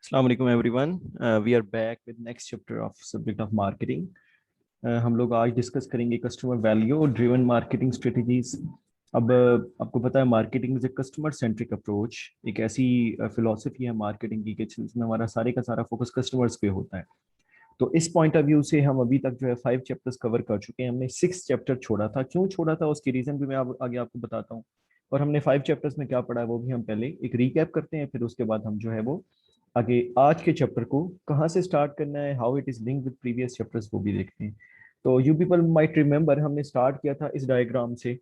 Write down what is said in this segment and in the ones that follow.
अस्सलाम वालेकुम everyone. We are back with next chapter of subject of marketing. हम लोग आज डिस्कस करेंगे customer value driven marketing strategies. अब आपको पता है marketing is a customer centric approach. एक ऐसी फिलॉसफी है मार्केटिंग की कि जिसमें हमारा सारे का सारा फोकस कस्टमर्स पे होता है। तो इस पॉइंट ऑफ व्यू से हम अभी तक जो है 5 चैप्टर्स कवर कर चुके हैं। हमने 6 चैप्टर छोड़ा था। क्यों छोड़ा था उसकी रीजन भी मैं आगे आपको बताता हूँ। और हमने 5 चैप्टर्स में क्या पढ़ा है वो भी हम पहले एक रीकैप करते हैं, फिर उसके बाद हम जो है वो आगे आज के चैप्टर को कहाँ से स्टार्ट करना है, how it is link with previous chapters, वो भी देखते हैं। तो यू पीपल माइट रिमेंबर हमने स्टार्ट किया था इस डायग्राम से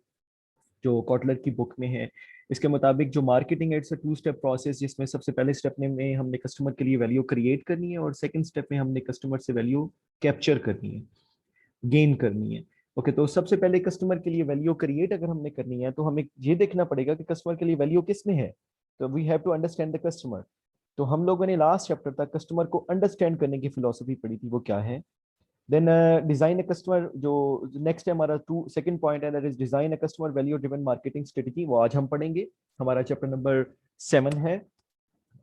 जो कॉटलर की बुक में है। इसके मुताबिक जो marketing it's a 2 step process, जिसमें सबसे पहले स्टेप में हमने कस्टमर के लिए वैल्यू क्रिएट करनी है और सेकंड स्टेप में हमने कस्टमर से वैल्यू कैप्चर करनी है, गेन करनी है। ओके, तो सबसे पहले कस्टमर के लिए वैल्यू क्रिएट अगर हमने करनी है तो हमें ये देखना पड़ेगा कि कस्टमर के लिए वैल्यू किस में है। तो we have to understand the customer. तो हम लोगों ने लास्ट चैप्टर तक कस्टमर को अंडरस्टैंड करने की फिलोसफी पढ़ी थी, वो क्या है। देन डिजाइन ए कस्टमर, जो नेक्स्ट है हमारा टू सेकंड पॉइंट है, that is design a customer value driven marketing strategy. वो आज हम पढ़ेंगे, हमारा चैप्टर नंबर 7 है।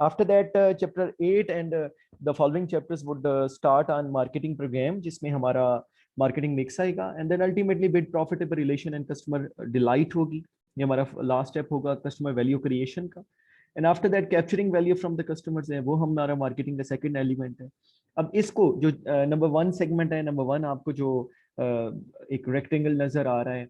After that chapter 8 and the following chapters would start on marketing programme, जिसमें हमारा मार्केटिंग मिक्स आएगा। And then ultimately build profitable relation and customer delight होगी। ये हमारा लास्ट स्टेप होगा कस्टमर वैल्यू क्रिएशन का। And after that capturing value from the customers है, वो हमारा मार्केटिंग का सेकंड एलिमेंट है। अब इसको जो नंबर 1 सेगमेंट है, नंबर 1 आपको जो एक रेक्टेंगल नजर आ रहा है,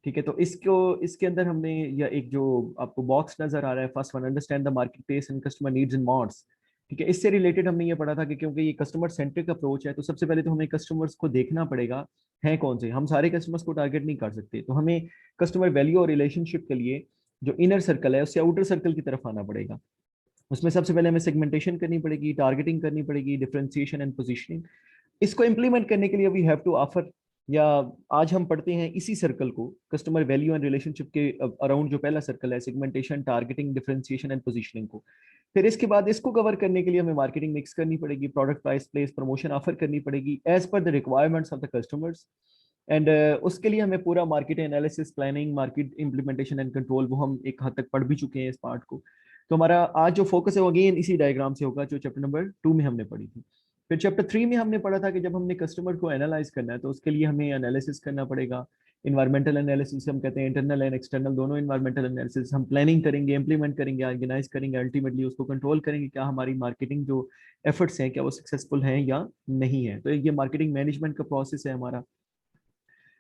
ठीक है, तो इसको इसके अंदर हमने या एक जो आपको बॉक्स नजर आ रहा है, first one understand the market place and customer needs and wants. ठीक है, इससे रिलेटेड हमने ये पढ़ा था कि क्योंकि ये कस्टमर सेंट्रिक अप्रोच है तो सबसे पहले तो हमें कस्टमर्स को देखना पड़ेगा है कौन से। हम सारे कस्टमर्स को टारगेट नहीं कर सकते, तो हमें कस्टमर वैल्यू और रिलेशनशिप के लिए जो इनर सर्कल है उससे आउटर सर्कल की तरफ आना पड़ेगा। उसमें सबसे पहले हमें सेगमेंटेशन करनी पड़ेगी, टारगेटिंग करनी पड़ेगी, डिफरेंशिएशन एंड पोजीशनिंग। इसको इम्प्लीमेंट करने के लिए वी हैव टू ऑफर, या आज हम पढ़ते हैं इसी सर्कल को, कस्टमर वैल्यू एंड रिलेशनशिप के अराउंड जो पहला सर्कल है, segmentation, targeting, differentiation and positioning को। फिर इसके बाद इसको कवर करने के लिए हमें मार्केटिंग मिक्स करनी पड़ेगी, product price place promotion offer करनी पड़ेगी as per the requirements of the customers. And उसके लिए हमें पूरा market analysis, planning, market implementation and control, वो हम एक हद तक पढ़ भी चुके हैं इस पार्ट को। तो हमारा आज जो फोकस है वो अगेन इसी डायग्राम से होगा जो चैप्टर नंबर 2 में हमने पढ़ी थी। फिर चैप्टर 3 में हमने पढ़ा था कि जब हमने कस्टमर को एनालाइज करना है तो उसके लिए हमें एनालिसिस करना पड़ेगा। इन्वायरमेंटल एनालिसिस हम कहते हैं, इंटरनल एंड एक्सटर्नल दोनों इन्वायरमेंटल एनालिसिस। हम प्लानिंग करेंगे, इंप्लीमेंट करेंगे, ऑर्गेनाइज करेंगे, अल्टीमेटली उसको कंट्रोल करेंगे, क्या हमारी मार्केटिंग जो एफर्ट्स हैं क्या वो सक्सेसफुल हैं या नहीं है। तो ये मार्केटिंग मैनेजमेंट का प्रोसेस है हमारा।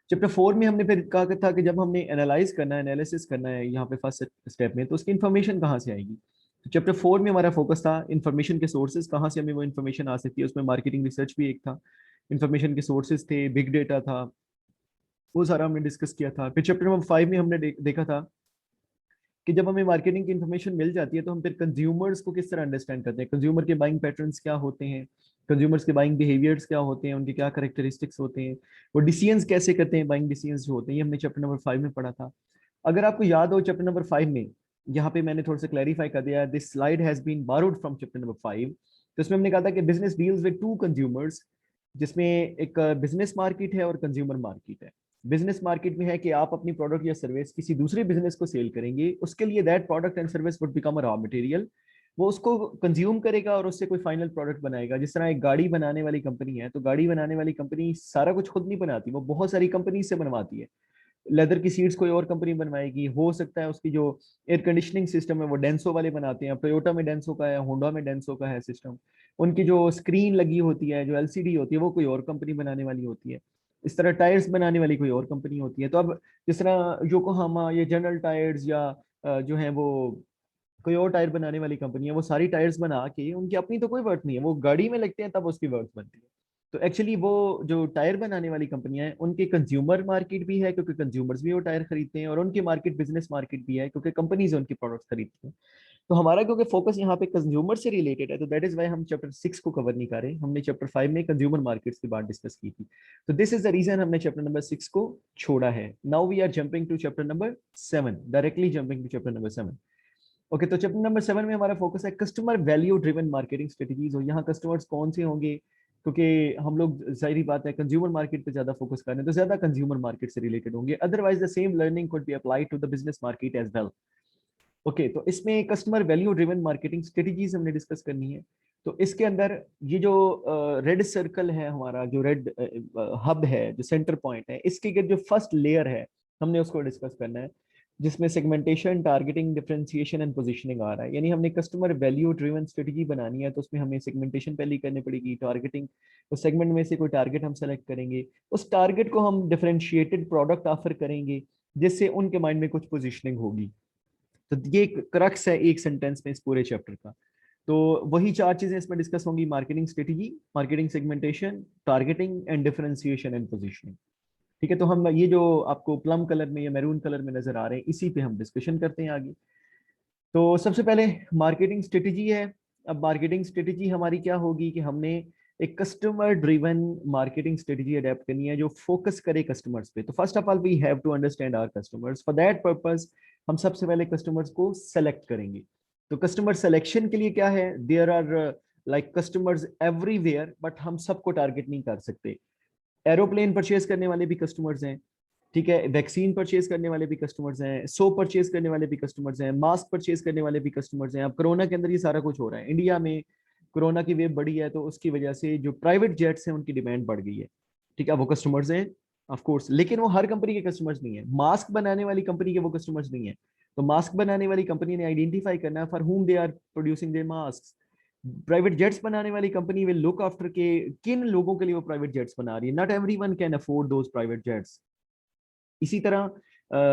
चैप्टर 4 में हमने फिर कहा था कि जब हमने एनालाइज करना है, एनालिसिस करना है यहाँ पे फर्स्ट स्टेप में, तो उसकी इन्फॉर्मेशन कहाँ से आएगी। तो चैप्टर 4 में हमारा फोकस था इन्फॉर्मेशन के सोर्सेज, कहाँ से हमें वो इन्फॉर्मेशन आ सकती है। उसमें मार्केटिंग रिसर्च भी एक था, इन्फॉर्मेशन के सोर्सेज थे, बिग डेटा था, वो सारा हमने डिस्कस किया था। फिर चैप्टर नंबर 5 में हमने देखा था कि जब हमें मार्केटिंग की इन्फॉर्मेशन मिल जाती है तो हम फिर कंज्यूमर्स को किस तरह अंडरस्टैंड करते हैं, कंज्यूमर के बाइंग पैटर्न्स क्या होते हैं, कंज्यूमर्स के बाइंग बिहेवियर्स क्या होते हैं, उनके क्या करेक्टरिस्टिक्स होते हैं, वो डिसीजंस कैसे करते हैं, बाइंग डिसीजंस जो होते हैं, ये हमने चैप्टर नंबर 5 में पढ़ा था। अगर आपको याद हो चैप्टर नंबर 5 में, यहाँ पे मैंने थोड़ा सा क्लैरिफाई कर दिया, this slide has been borrowed from chapter number 5। तो इसमें हमने कहा था कि बिजनेस डील्स विद 2 कंज्यूमर्स, जिसमें एक बिजनेस मार्केट है और कंज्यूमर मार्केट है। बिजनेस मार्केट में है कि आप अपनी प्रोडक्ट या सर्विस किसी दूसरे बिजनेस को सेल करेंगे, उसके लिए that product and service would become a raw material. वो उसको कंज्यूम करेगा और उससे कोई फाइनल प्रोडक्ट बनाएगा। जिस तरह एक गाड़ी बनाने वाली कंपनी है, तो गाड़ी बनाने वाली कंपनी सारा कुछ खुद नहीं बनाती, वो बहुत सारी कंपनी से बनवाती है। लेदर की सीट्स कोई और कंपनी बनवाएगी, हो सकता है उसकी जो एयर कंडीशनिंग सिस्टम है वो डेंसो वाले बनाते हैं, टोयोटा में डेंसो का है, होंडा में डेंसो का है सिस्टम। उनकी जो स्क्रीन लगी होती है, जो एलसीडी होती है, वो कोई और कंपनी बनाने वाली होती है। इस तरह टायर्स बनाने वाली कोई और कंपनी होती है। तो अब जिस तरह योकोहामा, ये जनरल टायर्स या जो है वो कोई और टायर बनाने वाली कंपनी है, वो सारी टायर्स बना के उनकी अपनी तो कोई वर्थ नहीं है, वो गाड़ी में लगते हैं तब उसकी वर्थ बनती है। तो एक्चुअली वो जो टायर बनाने वाली कंपनियां हैं उनके कंज्यूमर मार्केट भी है क्योंकि कंज्यूमर्स भी वो टायर खरीदते हैं, और उनकी मार्केट बिजनेस मार्केट भी है क्योंकि कंपनीज उनके प्रोडक्ट्स खरीदती हैं। तो हमारा क्योंकि फोकस यहाँ पे कंज्यूमर से रिलेटेड है, तो दैट इज वाई हम चैप्टर 6 को कवर नहीं कर रहे। हमने चैप्टर 5 में कंज्यूमर मार्केट्स की बात डिस्कस की थी। तो दिस इज द रीजन हमने चैप्टर नंबर 6 को छोड़ा है। Now we are jumping to chapter number 7, directly jumping to chapter number 7। Okay, तो चैप्टर नंबर 7 में हमारा फोकस है customer value driven marketing strategies. और यहाँ कस्टमर्स कौन से होंगे, क्योंकि हम लोग जाहिर बात है कंज्यूमर मार्केट पे ज्यादा फोकस कर रहे हैं, तो ज्यादा कंज्यूमर मार्केट से रिलेटेड होंगे। Otherwise the same learning could be applied to the business market as well. Okay, तो इसमें customer value driven marketing strategies हमने डिस्कस करनी है। तो इसके अंदर ये जो रेड सर्कल है हमारा, जो रेड हब है, जो सेंटर पॉइंट है, इसके जो फर्स्ट लेयर है हमने उसको डिस्कस करना है, जिसमें segmentation, targeting, differentiation and positioning आ रहा है। यानी हमने कस्टमर वैल्यू ड्रिवन स्ट्रेटजी बनानी है, तो उसमें हमें सेगमेंटेशन पहले करनी पड़ेगी, टारगेटिंग, उस सेगमेंट में से कोई टारगेट हम सेलेक्ट करेंगे, उस टारगेट को हम डिफरेंशिएटेड प्रोडक्ट ऑफर करेंगे जिससे उनके माइंड में कुछ पोजीशनिंग होगी। तो ये क्रक्स है एक सेंटेंस में इस पूरे चैप्टर का। तो वही चार चीजें इसमें डिस्कस होंगी: marketing strategy, marketing segmentation, targeting and differentiation and positioning. ठीक है, तो हम ये जो आपको प्लम कलर में या मैरून कलर में नजर आ रहे हैं, इसी पे हम डिस्कशन करते हैं आगे। तो सबसे पहले मार्केटिंग स्ट्रेटजी है। अब मार्केटिंग स्ट्रेटजी हमारी क्या होगी कि हमने एक customer driven marketing strategy adapt करनी है जो फोकस करे कस्टमर्स पे। तो first of all we have to understand our customers. For that purpose हम सबसे पहले कस्टमर्स को सेलेक्ट करेंगे। तो कस्टमर सिलेक्शन के लिए क्या है, there are like customers everywhere, but हम सबको टारगेट नहीं कर सकते। एरोप्लेन परचेज करने वाले भी कस्टमर्स हैं, ठीक है, वैक्सीन परचेज करने वाले भी कस्टमर्स हैं, सोप परचेज करने वाले भी कस्टमर्स हैं, मास्क परचेज करने वाले भी कस्टमर्स हैं। अब कोरोना के अंदर ये सारा कुछ हो रहा है, इंडिया में कोरोना की वेव बढ़ी है, तो उसकी वजह से जो प्राइवेट जेट्स हैं उनकी डिमांड बढ़ गई है। ठीक है, वो कस्टमर्स हैं ऑफ कोर्स, लेकिन वो हर कंपनी के कस्टमर्स नहीं है। मास्क बनाने वाली कंपनी के वो कस्टमर्स नहीं है। तो मास्क बनाने वाली कंपनी ने आइडेंटिफाई करना है for whom they are producing their mask. Private jets बनाने वाली कंपनी विल लुक आफ्टर के किन लोगों के लिए वो प्राइवेट जेट्स बना रही है। Not everyone can afford those private jets. इसी तरह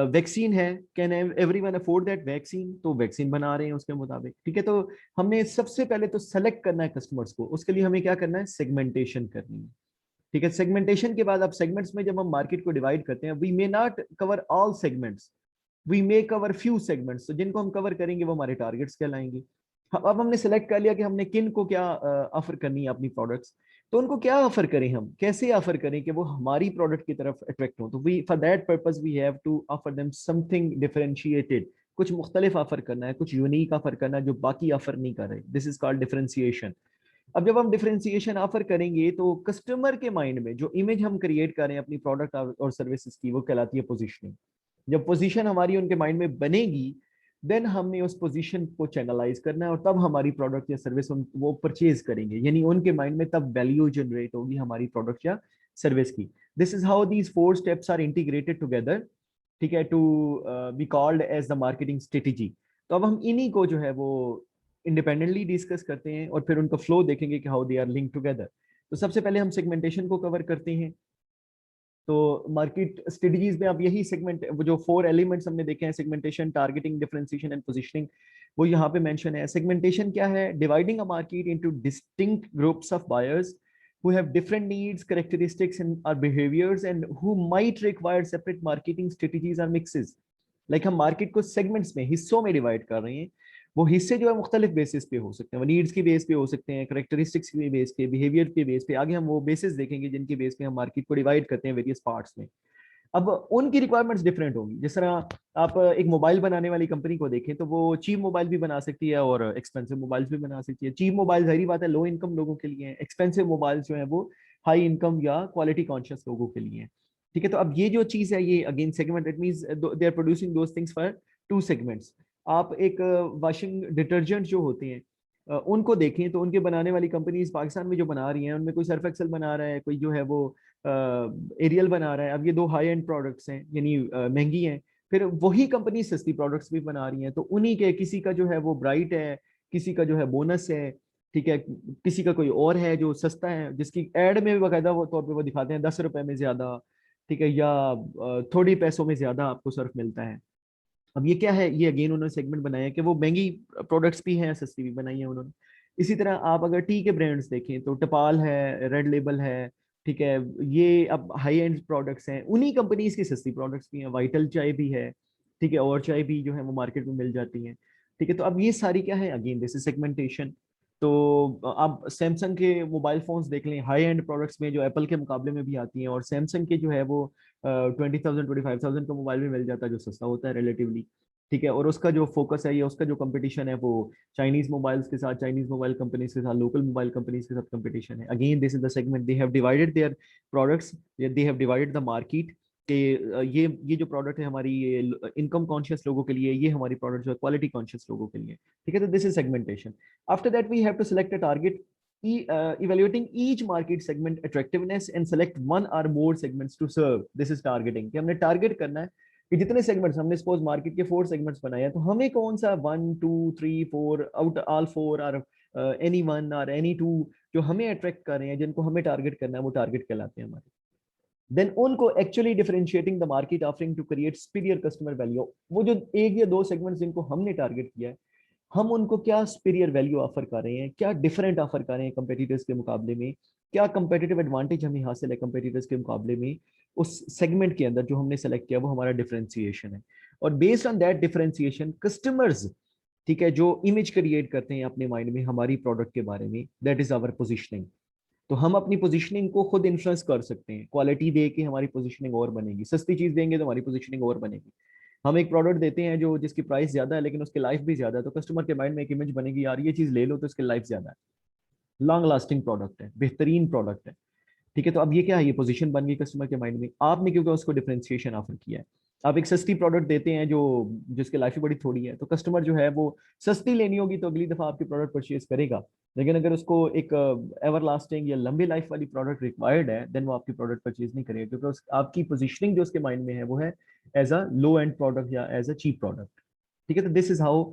वैक्सीन है, can everyone afford that vaccine, तो वैक्सीन बना रहे हैं उसके मुताबिक। ठीक है, तो हमने सबसे पहले तो सेलेक्ट करना है कस्टमर्स को, उसके लिए हमें क्या करना है, सेगमेंटेशन करनी है। ठीक है, सेगमेंटेशन के बाद अब सेगमेंट्स में जब हम मार्केट को डिवाइड करते हैं, we may not cover all segments, we may cover few segments. तो जिनको हम कवर करेंगे वो हमारे टारगेट्स कहलाएंगे। अब हमने सेलेक्ट कर लिया कि हमने किन को क्या ऑफर करनी है अपनी प्रोडक्ट्स। तो उनको क्या ऑफर करें, हम कैसे ऑफर करें कि वो हमारी प्रोडक्ट की तरफ अट्रैक्ट हो। तो we for that purpose we have to offer them something differentiated. कुछ मुख्तलिफ ऑफर करना है, कुछ यूनिक ऑफर करना है जो बाकी ऑफर नहीं कर रहे। This is called differentiation. अब जब हम डिफरेंशिएशन ऑफर करेंगे तो कस्टमर के माइंड में जो इमेज हम क्रिएट कर रहे हैं अपनी प्रोडक्ट और सर्विसेज की, वो कहलाती है पोजीशनिंग। जब पोजीशन हमारी उनके माइंड में बनेगी, देन हमने उस पोजीशन को चैनलाइज करना है, और तब हमारी प्रोडक्ट या सर्विस वो परचेज करेंगे। यानी उनके माइंड में तब वैल्यू जनरेट होगी हमारी प्रोडक्ट या सर्विस की। This is how these four steps are integrated together. ठीक है, to be called as the marketing strategy. तो अब हम इन्हीं को जो है वो इंडिपेंडेंटली डिस्कस करते हैं और फिर उनका फ्लो देखेंगे कि how they are link together. तो सबसे पहले हम सेगमेंटेशन को कवर करते हैं। तो मार्केट स्ट्रेटजीज में अब यही सेगमेंट, वो जो फोर एलिमेंट्स हमने देखे हैं, segmentation, targeting, differentiation and positioning, वो यहाँ पे मेंशन है। सेगमेंटेशन क्या है, dividing a market into distinct groups of buyers who have different needs, characteristics and our behaviors and who might require separate marketing strategies or mixes। Like हम market को segments में, हिस्सों में डिवाइड कर रहे हैं। वो हिस्से जो है मुख्तलिफ बेसिस पे हो सकते हैं, वो नीड्स की बेस पे हो सकते हैं, करेक्टरिस्टिक्स के बेस पे, बिहेवियर के बेस पे। आगे हम वो बेसिस देखेंगे जिनके बेस पे हम मार्केट को डिवाइड करते हैं वेरियस पार्ट्स में। अब उनकी रिक्वायरमेंट्स डिफरेंट होंगी। जिस तरह आप एक मोबाइल बनाने वाली कंपनी को देखें, तो वो चीप मोबाइल भी बना सकती है और एक्सपेंसिव मोबाइल्स भी बना सकती है। चीप मोबाइल जाहिर बात है लो इनकम लोगों के लिए है, एक्सपेंसिव मोबाइल जो है वो हाई इनकम या क्वालिटी कॉन्शियस लोगों के लिए है। ठीक है, तो अब ये जो चीज है, ये again segment, it means they are producing those things for two segments. आप एक वॉशिंग डिटर्जेंट जो होते हैं उनको देखें, तो उनके बनाने वाली कंपनीज पाकिस्तान में जो बना रही हैं, उनमें कोई सर्फ एक्सेल बना रहा है, कोई जो है वो एरियल बना रहा है। अब ये दो हाई एंड प्रोडक्ट्स हैं, यानी महंगी हैं। फिर वही कंपनी सस्ती प्रोडक्ट्स भी बना रही हैं, तो उन्हीं के किसी का जो है वो ब्राइट है, किसी का जो है बोनस है, ठीक है, किसी का कोई और है जो सस्ता है, जिसकी एड में भी बाकायदा वो तौर पे वो दिखाते हैं 10 रुपए में ज्यादा, ठीक है, या थोड़ी पैसों में ज्यादा आपको सर्फ मिलता है। अब ये क्या है, ये अगेन उन्होंने सेगमेंट बनाया कि वो महंगी प्रोडक्ट्स भी हैं, सस्ती भी बनाई है उन्होंने। इसी तरह आप अगर टी के ब्रांड्स देखें, तो टपाल है, रेड लेबल है, ठीक है, ये अब हाई एंड प्रोडक्ट्स हैं। उन्हीं कंपनीज की सस्ती प्रोडक्ट्स भी हैं, वाइटल चाय भी है, ठीक है, और चाय भी जो है वो मार्केट में मिल जाती है। ठीक है, तो अब ये सारी क्या है, अगेन दिस इज सेगमेंटेशन। तो आप सैमसंग के मोबाइल फोन्स देख लें, हाई एंड प्रोडक्ट्स में जो एप्पल के मुकाबले में भी आती हैं, और सैमसंग के जो है वो 20,000 25,000 का मोबाइल भी मिल जाता है जो सस्ता होता है रिलेटिवली। ठीक है, और उसका जो फोकस है या उसका जो कंपटीशन है वो चाइनीज मोबाइल्स के साथ, चाइनीज मोबाइल कंपनीज के साथ, लोकल मोबाइल कंपनीज के साथ कंपटीशन है। Again this is the segment, they have divided their products, they have divided the market कि ये जो प्रोडक्ट है हमारी ये इनकम कॉन्शियस लोगों के लिए, ये हमारी प्रोडक्ट जो है क्वालिटी कॉन्शियस लोगों के लिए, ठीक है। तो this is segmentation. After that we have to select a target, evaluating each market segment attractiveness and select one or more segments to serve. This is targeting, कि हमने टारगेट करना है कि जितने सेगमेंट्स हमने सपोज मार्केट के 4 segments बनाए हैं, तो हमें कौन सा 1 2 3 4 आउट ऑल 4 और एनी वन और एनी टू जो हमें अट्रैक्ट कर रहे हैं, जिनको हमें टारगेट करना है, वो टारगेट कहलाते हैं हमारे। देन उनको actually differentiating the market offering to create superior customer value. वो जो एक या दो सेगमेंट्स जिनको हमने टारगेट किया है, हम उनको क्या सुपीरियर वैल्यू ऑफर कर रहे हैं, क्या डिफरेंट ऑफर कर रहे हैं कंपेटिटर्स के मुकाबले में, क्या कंपेटिटिव एडवांटेज हमें हासिल है कंपेटिटर्स के मुकाबले में उस सेगमेंट के अंदर जो हमने सेलेक्ट किया, वो हमारा डिफरेंशिएशन है। और based on that differentiation customers, ठीक है, जो इमेज क्रिएट करते हैं अपने माइंड में हमारी प्रोडक्ट के बारे में, दैट इज आवर पोजिशनिंग। तो हम अपनी पोजीशनिंग को खुद इन्फ्लुएंस कर सकते हैं। क्वालिटी दे के हमारी पोजीशनिंग और बनेगी, सस्ती चीज देंगे तो हमारी पोजीशनिंग और बनेगी। हम एक प्रोडक्ट देते हैं जो जिसकी प्राइस ज्यादा है लेकिन उसकी लाइफ भी ज्यादा है, तो कस्टमर के माइंड में एक इमेज बनेगी, यार ये चीज ले लो तो इसकी लाइफ ज्यादा है, लॉन्ग लास्टिंग प्रोडक्ट है, बेहतरीन प्रोडक्ट है, ठीक है। तो अब ये क्या है, ये पोजीशन बन गई कस्टमर के माइंड में, आपने क्योंकि उसको डिफरेंशिएशन ऑफर किया है। आप एक सस्ती प्रोडक्ट देते हैं जो जिसकी लाइफ बड़ी थोड़ी है, तो कस्टमर जो है वो सस्ती लेनी होगी तो अगली दफा आपकी प्रोडक्ट परचेज करेगा। लेकिन अगर उसको एक एवर लास्टिंग या लंबी लाइफ वाली प्रोडक्ट रिक्वायर्ड है, देन वो आपकी प्रोडक्ट परचेज नहीं करेगा, क्योंकि आपकी पोजिशनिंग जो उसके माइंड में है वो है as a low end product या एज अ चीप प्रोडक्ट, ठीक है। तो दिस इज हाउ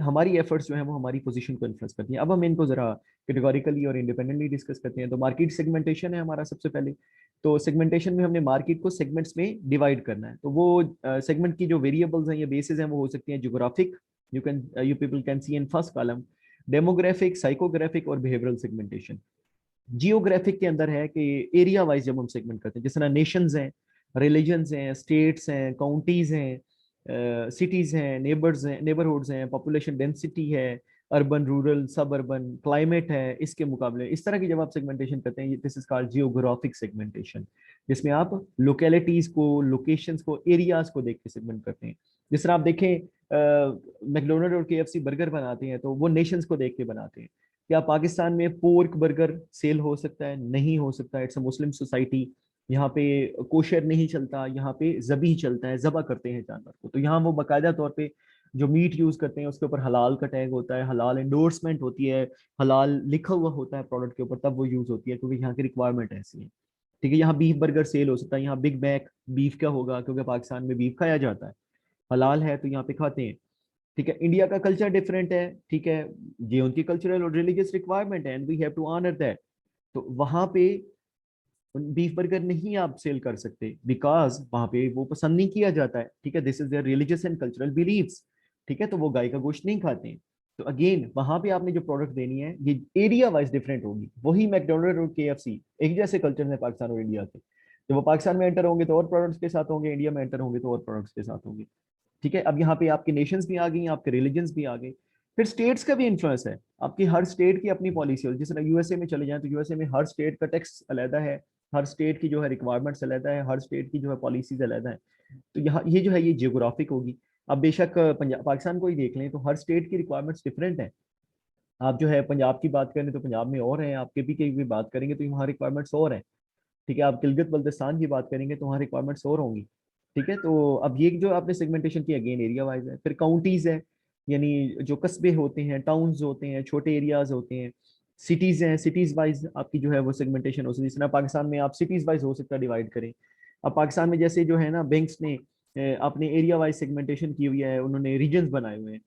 हमारी एफर्ट्स जो है वो हमारी पोजीशन को इन्फ्लुएंस करती हैं। अब हम इनको जरा कैटेगोरिकली और इंडिपेंडेंटली डिस्कस करते हैं। तो मार्केट सेगमेंटेशन है हमारा सबसे पहले। तो सेगमेंटेशन में हमने मार्केट को सेगमेंट्स में डिवाइड करना है। तो वो सेगमेंट की जो वेरिएबल्स हैं या बेसिस हैं वो हो सकती हैं geographic, you people can see in first column, demographic, psychographic और बिहेवियरल सेगमेंटेशन। जियोग्राफिक के अंदर है कि एरिया वाइज जब हम सेगमेंट करते हैं, जिस तरह नेशंस हैं, रिलीजन्स हैं, स्टेट्स हैं, काउंटीज हैं, सिटीज हैं, नेबर्स हैं, नेबरहुड्स हैं, पॉपुलेशन डेंसिटी है, अर्बन, रूरल, सब अर्बन, क्लाइमेट है, इसके मुकाबले इस तरह की जब आप सेगमेंटेशन करते हैं, this is called geographic segmentation, जिसमें आप लोकेलिटीज को, लोकेशंस को, एरियाज को देख के सेगमेंट करते हैं। जिस तरह आप देखें मैकडोनल्ड और केएफसी बर्गर बनाते हैं तो वो नेशंस को देख के बनाते हैं। क्या पाकिस्तान में पोर्क बर्गर सेल हो सकता है? नहीं हो सकता। इट्स अ मुस्लिम सोसाइटी, यहाँ पे कोशर नहीं चलता, यहाँ पे जबी चलता है, जबा करते हैं जानवर को। तो यहाँ वो बाकायदा तौर पे जो मीट यूज करते हैं उसके ऊपर हलाल का टैग होता है, हलाल एंडोर्समेंट होती है, हलाल लिखा हुआ होता है प्रोडक्ट के ऊपर, तब वो यूज होती है, क्योंकि यहाँ की रिक्वायरमेंट ऐसी है, ठीक है। यहाँ बीफ बर्गर सेल हो सकता है, यहाँ बिग मैक बीफ का होगा क्योंकि पाकिस्तान में बीफ खाया जाता है, हलाल है तो यहाँ पे खाते हैं, ठीक है। इंडिया का कल्चर डिफरेंट है, ठीक है, ये उनकी कल्चरल और रिलीजियस रिक्वायरमेंट है and we have to honour that. तो वहां पे बीफ बर्गर नहीं आप सेल कर सकते बिकॉज वहां पे वो पसंद नहीं किया जाता है, ठीक है। This is their religious and cultural beliefs, ठीक है। तो वो गाय का गोश्त नहीं खाते हैं। तो अगेन वहां पे आपने जो प्रोडक्ट देनी है ये एरिया वाइज डिफरेंट होगी। वही मैकडोनल्ड और केएफसी एक जैसे कल्चर है पाकिस्तान और इंडिया के, जब वो पाकिस्तान में एंटर होंगे तो और प्रोडक्ट्स के साथ होंगे, इंडिया में एंटर होंगे तो और प्रोडक्ट्स के साथ होंगे, ठीक है। अब यहाँ पे आपके नेशंस भी आ गई, आपके रिलीजन्स भी आ गए। फिर स्टेट्स का भी इन्फ्लुएंस है, आपकी हर स्टेट की अपनी पॉलिसी होती है। जिस तरह यूएसए में चले जाएं तो यूएसए में हर स्टेट का टैक्स अलग है, हर स्टेट की जो है रिक्वायरमेंट्स अलग है, हर स्टेट की जो है पॉलिसीज अलग है। तो यहाँ ये जो है ये जियोग्राफिक होगी। अब बेशक पंजाब पाकिस्तान को ही देख लें तो हर स्टेट की रिक्वायरमेंट्स डिफरेंट है। आप जो है पंजाब की बात करें तो पंजाब में और है, आप केपी की भी बात करेंगे तो वहाँ रिक्वायरमेंट्स और है, ठीक है। आप गिलगित बल्तिस्तान की बात करेंगे तो वहाँ रिक्वायरमेंट्स और होंगी, ठीक है। तो अब ये जो आपने सेगमेंटेशन की अगेन एरिया वाइज है। फिर काउंटीज है, यानी जो कस्बे होते हैं, टाउन्स होते हैं, छोटे एरियाज होते हैं। सिटीज हैं, सिटीज वाइज आपकी जो है वो सेगमेंटेशन हो सकती है। जिस तरह पाकिस्तान में आप सिटीज वाइज हो सकता है डिवाइड करें। अब पाकिस्तान में जैसे जो है ना बैंक्स ने अपने एरिया वाइज सेगमेंटेशन की हुई है, उन्होंने रीजन्स बनाए हुए हैं,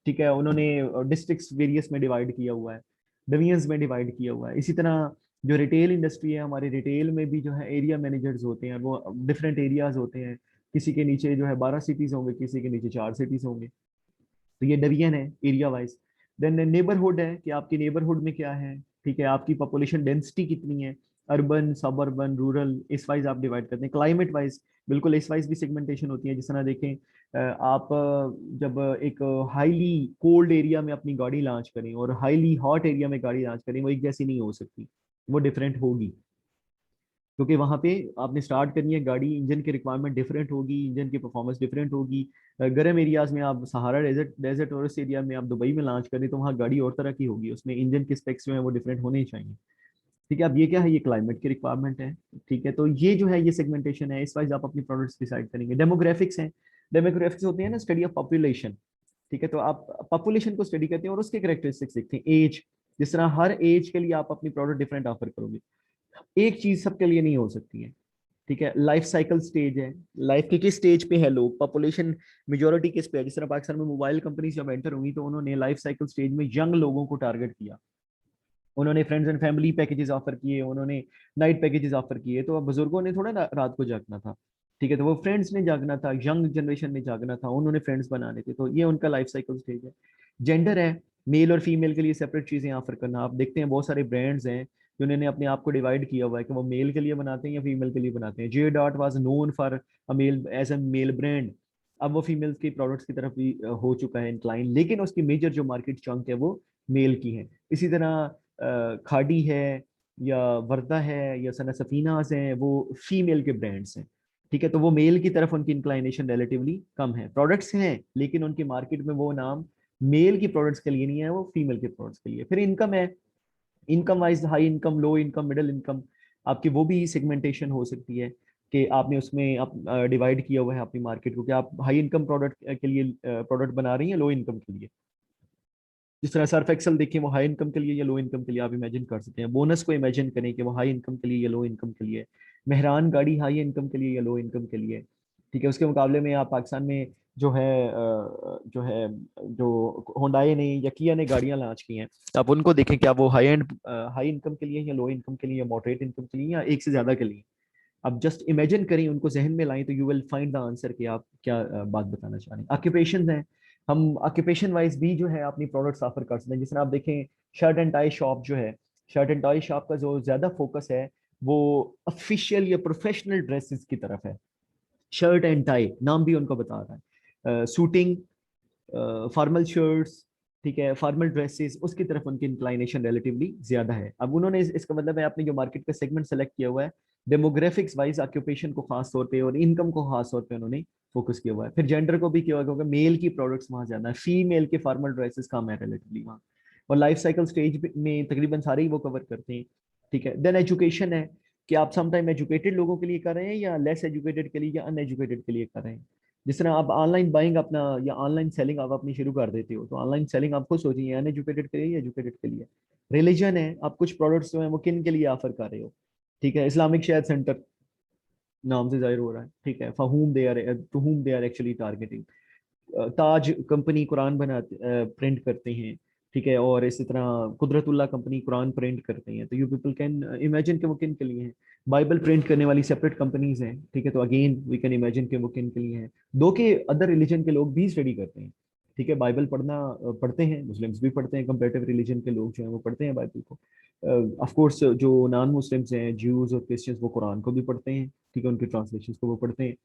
ठीक है। उन्होंने डिस्ट्रिक्ट्स वेरियस में डिवाइड किया हुआ है, डिवीजन्स में डिवाइड किया हुआ है। इसी तरह जो रिटेल इंडस्ट्री है, हमारे रिटेल में भी जो है एरिया मैनेजर्स होते हैं, वो डिफरेंट एरियाज होते हैं। किसी के नीचे जो है 12 सिटीज होंगे, किसी के नीचे 4 सिटीज होंगे। तो ये डिवीजन है एरिया वाइज। देन नेबरहुड है कि आपकी नेबरहुड में क्या है, ठीक है, आपकी पॉपुलेशन डेंसिटी कितनी है, अर्बन, सब अर्बन, रूरल, इस वाइज आप डिवाइड करते हैं। क्लाइमेट वाइज बिल्कुल इस वाइज भी सेगमेंटेशन होती है। जिस तरह देखें आप जब एक हाईली कोल्ड एरिया में अपनी गाड़ी लॉन्च करें और हाईली हॉट एरिया में गाड़ी लॉन्च करें, वो एक जैसी नहीं हो सकती, वो डिफरेंट होगी, क्योंकि वहां पे आपने स्टार्ट करनी है गाड़ी, इंजन की रिक्वायरमेंट डिफरेंट होगी, इंजन की परफॉर्मेंस डिफरेंट होगी। गर्म एरियाज में आप सहारा डेजर्ट डेजर्ट और इस एरिया में आप दुबई में लॉन्च करें तो वहाँ गाड़ी और तरह की होगी, उसमें इंजन के स्पेक्स जो है वो डिफरेंट होने ही चाहिए। ठीक है। अब ये क्या है, ये क्लाइमेट की रिक्वायरमेंट है। ठीक है, तो ये जो है ये सेगमेंटेशन है, इस वाइज आप अपनी प्रोडक्ट्स डिसाइड करेंगे। डेमोग्राफिक्स हैं, डेमोग्राफिक्स होते हैं ना, स्टडी ऑफ पॉपुलेशन। ठीक है, तो आप पॉपुलेशन को स्टडी करते हैं और उसके कैरेक्टरिस्टिक्स देखते हैं। एज, जिस तरह हर एज के लिए आप अपनी प्रोडक्ट डिफरेंट ऑफर करोगे, एक चीज सबके लिए नहीं हो सकती है। ठीक है, लाइफ साइकिल स्टेज है, लाइफ के किस स्टेज पे है लोग, पॉपुलेशन मेजोरिटी किस पे है। जिस तरह पाकिस्तान में मोबाइल कंपनीज जब एंटर हुई तो उन्होंने लाइफ साइकिल स्टेज में यंग लोगों को टारगेट किया। उन्होंने friends and family packages offer किए, उन्होंने नाइट पैकेजेस ऑफर किए। तो अब बुजुर्गों ने थोड़ा रात को जागना था। ठीक है, तो वो फ्रेंड्स ने जागना था, यंग जनरेशन ने जागना था, उन्होंने फ्रेंड्स बनाने थे। तो ये उनका लाइफ साइकिल स्टेज है। जेंडर है, मेल और फीमेल के लिए सेपरेट चीजें ऑफर करना। आप देखते हैं बहुत सारे ब्रांड्स हैं जिन्होंने अपने आप को डिवाइड किया हुआ है कि वो मेल के लिए बनाते हैं या फीमेल के लिए बनाते हैं। J dot was known for a male, as a male brand. अब वो फीमेल्स के प्रोडक्ट्स की तरफ भी हो चुका है इंक्लाइन, लेकिन उसकी मेजर जो मार्केट चंक है वो मेल की है। इसी तरह खाड़ी है या वर्दा है या सना सफीनाज हैं, वो फीमेल के ब्रांड्स हैं। ठीक है, तो वो मेल की तरफ उनकी इंक्लाइनेशन रिलेटिवली कम है। प्रोडक्ट्स हैं लेकिन उनकी मार्केट में वो नाम मेल की प्रोडक्ट्स के लिए नहीं है, वो फीमेल के प्रोडक्ट्स के लिए। फिर इनकम है, income wise high income, low income, middle income, आपकी वो भी सेगमेंटेशन हो सकती है कि आपने उसमें आप डिवाइड किया हुआ है अपनी मार्केट को कि आप हाई इनकम प्रोडक्ट के लिए प्रोडक्ट बना रही हैं, लो इनकम के लिए। जिस तरह सर्फ एक्सेल देखें, वो हाई इनकम के लिए या लो इनकम के लिए आप इमेजिन कर सकते हैं। बोनस को इमेजिन करें कि वो हाई इनकम के लिए या लो इनकम के लिए। मेहरान गाड़ी हाई इनकम के लिए या लो इनकम के लिए। ठीक है, उसके मुकाबले में आप पाकिस्तान में जो होंडाई ने या किया ने गाड़ियां लॉन्च की हैं, आप उनको देखें, क्या वो हाई एंड हाई इनकम के लिए या लो इनकम के लिए या मॉडरेट इनकम के लिए या एक से ज्यादा के लिए। अब जस्ट इमेजिन करें, उनको जहन में लाएं, तो you will find the answer कि आप क्या बात बताना चाह रहे हैं। ऑक्यूपेशन है, हम ऑक्यूपेशन वाइज भी जो है अपनी प्रोडक्ट्स ऑफर कर सकते हैं। जिस तरह आप देखें, शर्ट एंड टाई शॉप जो है, शर्ट एंड टाई शॉप का जो ज्यादा फोकस है वो ऑफिशियल या प्रोफेशनल ड्रेसेस की तरफ है। शर्ट एंड टाई नाम भी उनको बता रहा है। सूटिंग, फॉर्मल शर्ट्स, ठीक है, फॉर्मल ड्रेसेस, उसकी तरफ उनकी इंक्लाइनेशन रिलेटिवली ज्यादा है। अब उन्होंने इसका मतलब है आपने जो मार्केट का सेगमेंट सेलेक्ट किया हुआ है, डेमोग्राफिक्स वाइज ऑक्यूपेशन को खास तौर पे और इनकम को खास तौर पे उन्होंने फोकस किया हुआ है। फिर जेंडर को भी किया हुआ है क्योंकि मेल की प्रोडक्ट्स वहां ज्यादा है, फीमेल के फॉर्मल ड्रेसेस कम है रिलेटिवली वहाँ। और लाइफ साइकिल स्टेज में तकरीबन सारे ही वो कवर करते हैं। ठीक है, देन एजुकेशन है कि आप समटाइम एजुकेटेड लोगों के लिए कर रहे हैं या लेस एजुकेटेड के लिए या अनएजुकेटेड के लिए कर रहे हैं। जिस तरह आप ऑनलाइन बाइंग अपना या ऑनलाइन सेलिंग आप अपनी शुरू कर देते हो, तो ऑनलाइन सेलिंग आप खुद सोचिए अनएजुकेटेड के लिए या एजुकेटेड के लिए। रिलीजन है, आप कुछ प्रोडक्ट्स जो है वो किन के लिए ऑफर कर रहे हो। ठीक है, इस्लामिक शेयर सेंटर नाम से जाहिर हो रहा है। ठीक है, for whom they are, to whom they are actually targeting। Taj company Quran बनाते प्रिंट करते हैं। ठीक है, और इसी तरह कुदरतुल्लाह कंपनी कुरान प्रिंट करते हैं। तो यू पीपल कैन इमेजिन कि वो किन के लिए हैं। बाइबल प्रिंट करने वाली सेपरेट कंपनीज हैं। ठीक है, तो अगेन वी कैन इमेजिन कि वो किन के लिए हैं। दो के अदर रिलीजन के लोग भी स्टडी करते हैं। ठीक है, बाइबल पढ़ते हैं, मुस्लिम्स भी पढ़ते हैं, कंपेरेटिव रिलीजन के लोग जो हैं वो पढ़ते हैं बाइबल को। ऑफ कोर्स जो नॉन मुस्लिम्स हैं, ज्यूज और क्रिश्चियंस, वो कुरान को भी पढ़ते हैं। ठीक है, उनके ट्रांसलेशन को वो पढ़ते हैं।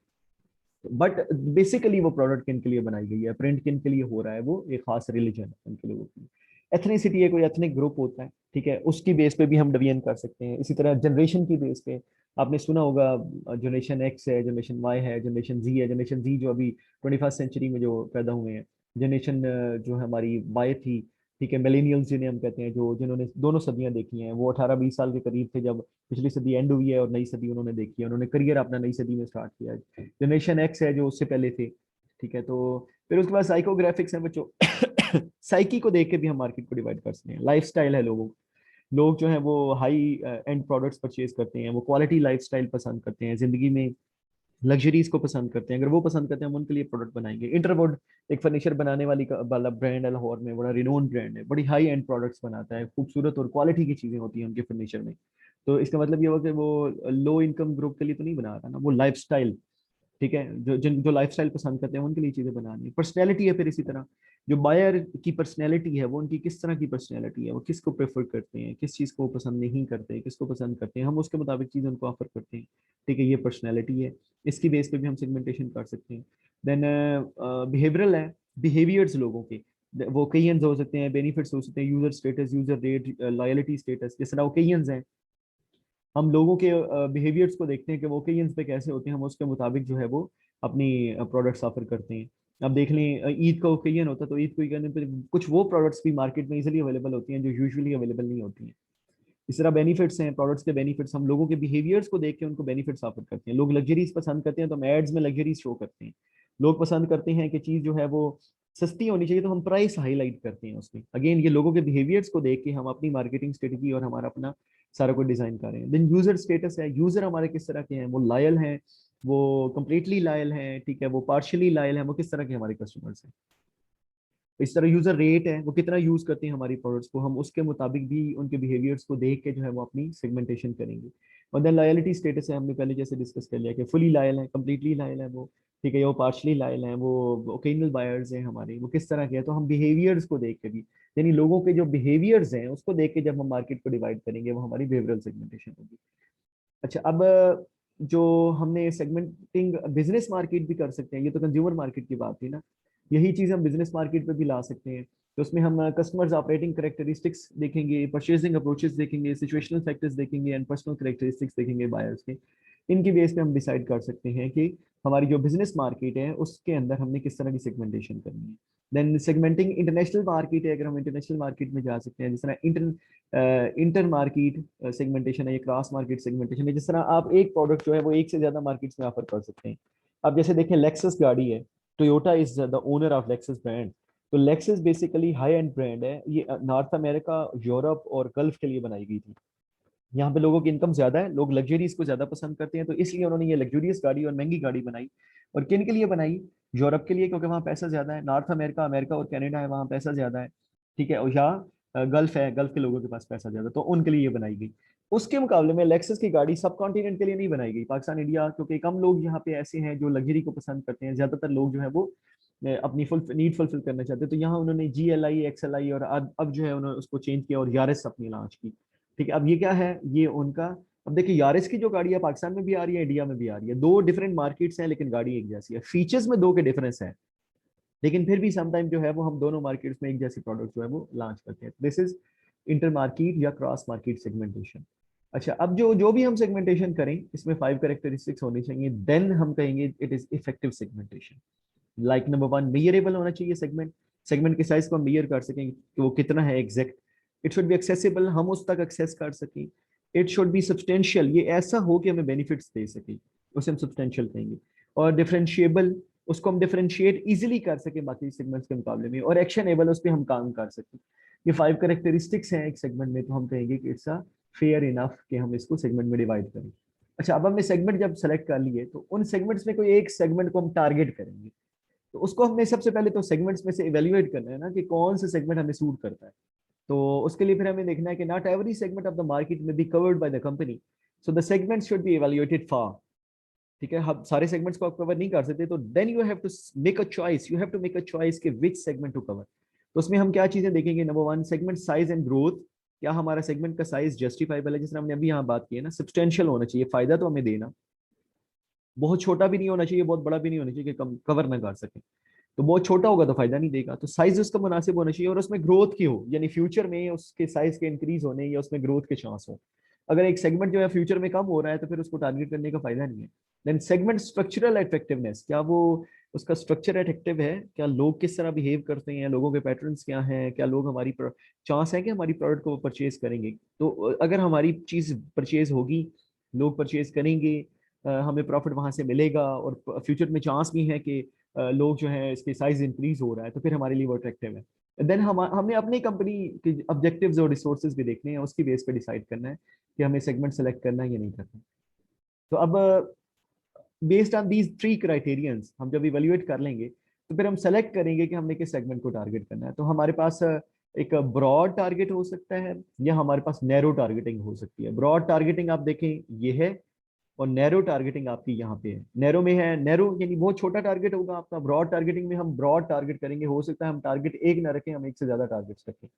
बट बेसिकली वो प्रोडक्ट किन के लिए बनाई गई है, प्रिंट किन के लिए हो रहा है, वो एक खास रिलीजन है उनके लोगों की। एथनिसिटी है, कोई एथनिक ग्रुप होता है। ठीक है, उसकी बेस पे भी हम डिवीजन कर सकते हैं। इसी तरह जनरेशन की बेस पे आपने सुना होगा, जनरेशन एक्स है, जनरेशन वाई है, जनरेशन जी है। जनरेशन जी जो अभी 21st सेंचुरी में जो पैदा हुए हैं। जनरेशन जो हमारी वाई थी, ठीक है, मिलेनियल्स जिन्हें हम कहते हैं, जो जिन्होंने दोनों सदियां देखी हैं, वो 18-20 साल के करीब थे जब पिछली सदी एंड हुई है और नई सदी उन्होंने देखी है, उन्होंने करियर अपना नई सदी में स्टार्ट किया है। जनरेशन एक्स है जो उससे पहले थे। ठीक है, तो फिर उसके बाद साइकोग्राफिक्स है बच्चों। साइकी को देख के भी हम मार्केट को डिवाइड कर सकते हैं। लाइफ स्टाइल है लोगों, लोग जो है वो हाई एंड प्रोडक्ट्स परचेज करते हैं, वो क्वालिटी लाइफस्टाइल पसंद करते हैं, जिंदगी में लग्जरीज को पसंद करते हैं। अगर वो पसंद करते हैं हम उनके लिए प्रोडक्ट बनाएंगे। इंटरवुड एक फर्नीचर बनाने वाला ब्रांड है लाहौर में, बड़ा रिनोन ब्रांड है, बड़ी हाई एंड प्रोडक्ट्स बनाता है, खूबसूरत और क्वालिटी की चीजें होती हैं उनके फर्नीचर में। तो इसका मतलब ये हुआ कि वो लो इनकम ग्रुप के लिए तो नहीं बना रहा ना, वो लाइफस्टाइल, ठीक है, जो लाइफस्टाइल पसंद करते हैं उनके लिए चीजें बनानी है। पर्सनैलिटी है, फिर इसी तरह जो बायर की पर्सनैलिटी है वो उनकी किस तरह की पर्सनैलिटी है, वो किसको प्रेफर करते हैं, किस चीज को पसंद नहीं करते, किसको पसंद करते हैं, हम उसके मुताबिक चीज उनको ऑफर करते हैं। ठीक है, ये पर्सनैलिटी है, इसकी बेस पे भी हम सेगमेंटेशन कर सकते हैं। देन बिहेवियरल है, बिहेवियर्स लोगों के, वो ओकेजन्स हो सकते हैं, बेनिफिट्स हो सकते हैं, user status, user rate, loyalty status. जिस तरह ओकेजन्स हैं, हम लोगों के बिहेवियर्स को देखते हैं कि वो ओकेजन्स पे कैसे होते हैं, हम उसके मुताबिक जो है वो अपनी प्रोडक्ट्स ऑफर करते हैं। अब देख लें, ईद का ओकेजन होता है तो ईद को करने पे कुछ वो प्रोडक्ट्स भी मार्केट में इजीली अवेलेबल होती हैं जो यूजुअली अवेलेबल नहीं होती हैं। इस तरह बेनिफिट्स हैं, प्रोडक्ट्स के बेनिफिट्स, हम लोगों के बिहेवियर्स को देख के उनको बेनिफिट्स ऑफर करते हैं। लोग लग्जरीज पसंद करते हैं तो हम एड्स में लग्जरीज शो करते हैं। लोग पसंद करते हैं कि चीज जो है वो सस्ती होनी चाहिए तो हम प्राइस हाईलाइट करते हैं उसमें। अगेन ये लोगों के बिहेवियर्स को देख के हम अपनी मार्केटिंग स्ट्रेटजी और हमारा अपना सारा कुछ डिजाइन कर रहे हैं। देन यूजर स्टेटस है, यूजर हमारे किस तरह के हैं, वो लॉयल हैं, वो कंप्लीटली लॉयल हैं, ठीक है, वो पार्शियली लॉयल हैं, वो किस तरह के हमारे कस्टमर्स हैं। इस तरह यूजर रेट है, वो कितना यूज करते हैं हमारी प्रोडक्ट्स को, हम उसके मुताबिक भी उनके बिहेवियर्स को देख के जो है वो अपनी सेगमेंटेशन करेंगे। और देन लॉयलिटी स्टेटस है, हमने पहले जैसे डिस्कस कर लिया कि फुली लॉयल है, कंप्लीटली लॉयल है वो, ठीक है, या वो पार्शली लॉयल है, वो ओकेजनल बायर्स हैं हमारे, वो किस तरह के हैं। तो हम बिहेवियर्स को देख के भी, यानी लोगों के जो बिहेवियर्स हैं उसको देख के जब हम मार्केट को डिवाइड करेंगे वो हमारी बिहेवियरल सेगमेंटेशन होगी। अच्छा, अब जो हमने सेगमेंटिंग बिजनेस मार्केट भी कर सकते हैं, ये तो कंज्यूमर मार्केट की बात थी ना, यही चीज हम बिजनेस मार्केट पे भी ला सकते हैं। तो उसमें हम कस्टमर्स ऑपरेटिंग करेक्टरिस्टिक्स देखेंगे, परचेजिंग अप्रोचेस देखेंगे, सिचुएशनल फैक्टर्स देखेंगे एंड पर्सनल करेक्टरिस्टिक्स देखेंगे बायर्स के। इनकी बेस पे हम डिसाइड कर सकते हैं कि हमारी जो बिजनेस मार्केट है उसके अंदर हमने किस तरह की सेगमेंटेशन करनी है। देन सेगमेंटिंग इंटरनेशनल मार्केट है, अगर हम इंटरनेशनल मार्केट में जा सकते हैं, जिस तरह इंटर मार्केट सेगमेंटेशन है, ये क्रॉस मार्केट सेगमेंटेशन है, जिस तरह आप एक प्रोडक्ट जो है वो एक से ज्यादा मार्केट्स में ऑफर कर सकते हैं। अब जैसे देखें लेक्सस गाड़ी है, Toyota is the owner of Lexus brand. तो Lexus basically high end brand है, ये नॉर्थ अमेरिका, यूरोप और गल्फ के लिए बनाई गई थी। यहाँ पे लोगों की इनकम ज्यादा है, लोग लग्जरीज को ज्यादा पसंद करते हैं, तो इसलिए उन्होंने ये लग्जरियस गाड़ी और महंगी गाड़ी बनाई। और किन के लिए बनाई? यूरोप के लिए, क्योंकि वहाँ पैसा ज्यादा है। नॉर्थ अमेरिका, अमेरिका और कनाडा है, वहाँ पैसा ज्यादा है, ठीक है। और यहाँ गल्फ है, गल्फ के लोगों के पास पैसा ज्यादा, तो उनके लिए ये बनाई गई। उसके मुकाबले में लेक्सस की गाड़ी सब कॉन्टिनेंट के लिए नहीं बनाई गई, पाकिस्तान, इंडिया, क्योंकि कम लोग यहाँ पे ऐसे हैं जो लग्जरी को पसंद करते हैं। ज्यादातर लोग जो है वो अपनी फुल नीड फुलफिल करना चाहते हैं। तो यहाँ उन्होंने GLI, XLI और अब जो है उन्होंने उसको चेंज किया और यारिस अपनी लॉन्च की, ठीक है। अब ये क्या है, ये उनका, अब देखिए यारिस की जो गाड़ी है पाकिस्तान में भी आ रही है, इंडिया में भी आ रही है, दो डिफरेंट मार्केट्स हैं लेकिन गाड़ी एक जैसी है। फीचर्स में दो के डिफरेंस है, लेकिन फिर भी समटाइम जो है वो हम दोनों मार्केट्स में एक जैसी प्रोडक्ट जो है वो लॉन्च करते हैं। दिस इज इंटर मार्केट या क्रॉस मार्केट सेगमेंटेशन। अच्छा, अब जो जो भी हम सेगमेंटेशन करें इसमें 5 कैरेक्टरिस्टिक्स होनी चाहिए, देन हम कहेंगे it is effective segmentation. Like number 1, measurable होना चाहिए सेगमेंट। सेगमेंट के साइज को हम मेजर कर सकें कि वो कितना है exact. It should be accessible, हम उस तक एक्सेस कर सकें। इट शुड बी सब्सटेंशियल, ये ऐसा हो कि हमें बेनिफिट्स दे सके, उसे हम सब्सटेंशियल कहेंगे। और डिफरेंशिएबल, उसको हम डिफरेंशिएट इजीली कर सके बाकी सेगमेंट्स के मुकाबले में। और एक्शनेबल, उस पर हम काम कर सकें। ये 5 कैरेक्टरिस्टिक्स हैं एक सेगमेंट में, तो हम कहेंगे कि इट्स अ फेयर इनफ कि हम इसको सेगमेंट में डिवाइड करें। अच्छा, अब हमने सेगमेंट जब सेलेक्ट कर लिए तो उन सेगमेंट्स में कोई एक सेगमेंट को हम टारगेट करेंगे। तो उसको हमने सबसे पहले तो सेगमेंट्स में से इवेल्युएट करना है ना कि कौन सा सेगमेंट हमें सूट करता है। तो उसके लिए फिर हमें देखना है कि not every segment of the market में be covered by the company, so the segment should be evaluated for, ठीक है। हम सारे सेगमेंट्स को आप कवर नहीं कर सकते, तो then you have to make a choice, you have to make a choice कि विच सेगमेंट टू कवर। तो उसमें हम क्या चीजें देखेंगे? Number 1, segment size and growth. क्या हमारा सेगमेंट का साइज जस्टिफाइबल है? जिस तरह हमने अभी यहाँ बात की है ना, सब्सटेंशियल होना चाहिए, फायदा तो हमें देना, बहुत छोटा भी नहीं होना चाहिए, बहुत बड़ा भी नहीं होना चाहिए कि कम कवर ना कर सके। तो बहुत छोटा होगा तो फायदा नहीं देगा, तो साइज उसका मुनासिब होना चाहिए और उसमें ग्रोथ की हो, यानी फ्यूचर में उसके साइज के इंक्रीज होने या उसमें ग्रोथ के चांस हो। अगर एक सेगमेंट जो है फ्यूचर में कम हो रहा है तो फिर उसको टारगेट करने का फायदा नहीं है। देन सेगमेंट स्ट्रक्चरल अट्रैक्टिवनेस, क्या वो उसका स्ट्रक्चर अट्रैक्टिव है? क्या लोग किस तरह बिहेव करते हैं, लोगों के पैटर्न्स क्या हैं, क्या लोग हमारी चांस है कि हमारी प्रोडक्ट को परचेज करेंगे। तो अगर हमारी चीज परचेज होगी, लोग परचेज करेंगे, हमें प्रॉफिट वहां से मिलेगा और फ्यूचर में चांस भी है कि लोग जो है इसके साइज इंक्रीज हो रहा है, तो फिर हमारे लिए वो अट्रैक्टिव है। देन हमें अपनी कंपनी के ऑब्जेक्टिव्स और रिसोर्सेज भी देखने हैं, उसकी बेस पे डिसाइड करना है कि हमें सेगमेंट सेलेक्ट करना है या नहीं करना। तो अब बेस्ड ऑन दीज 3 क्राइटेरियंस हम जब इवेल्युएट कर लेंगे तो फिर हम सेलेक्ट करेंगे कि हमने किस सेगमेंट को टारगेट करना है। तो हमारे पास एक ब्रॉड टारगेट हो सकता है या हमारे पास नैरो टारगेटिंग हो सकती है। ब्रॉड टारगेटिंग आप देखें ये है, और नैरो टारगेटिंग आपकी यहाँ पे है। नैरो में है, नैरो यानी बहुत छोटा टारगेट होगा आपका। ब्रॉड टारगेटिंग में हम ब्रॉड टारगेट करेंगे, हो सकता है हम टारगेट एक ना रखें, हम एक से ज्यादा टारगेट्स रखें,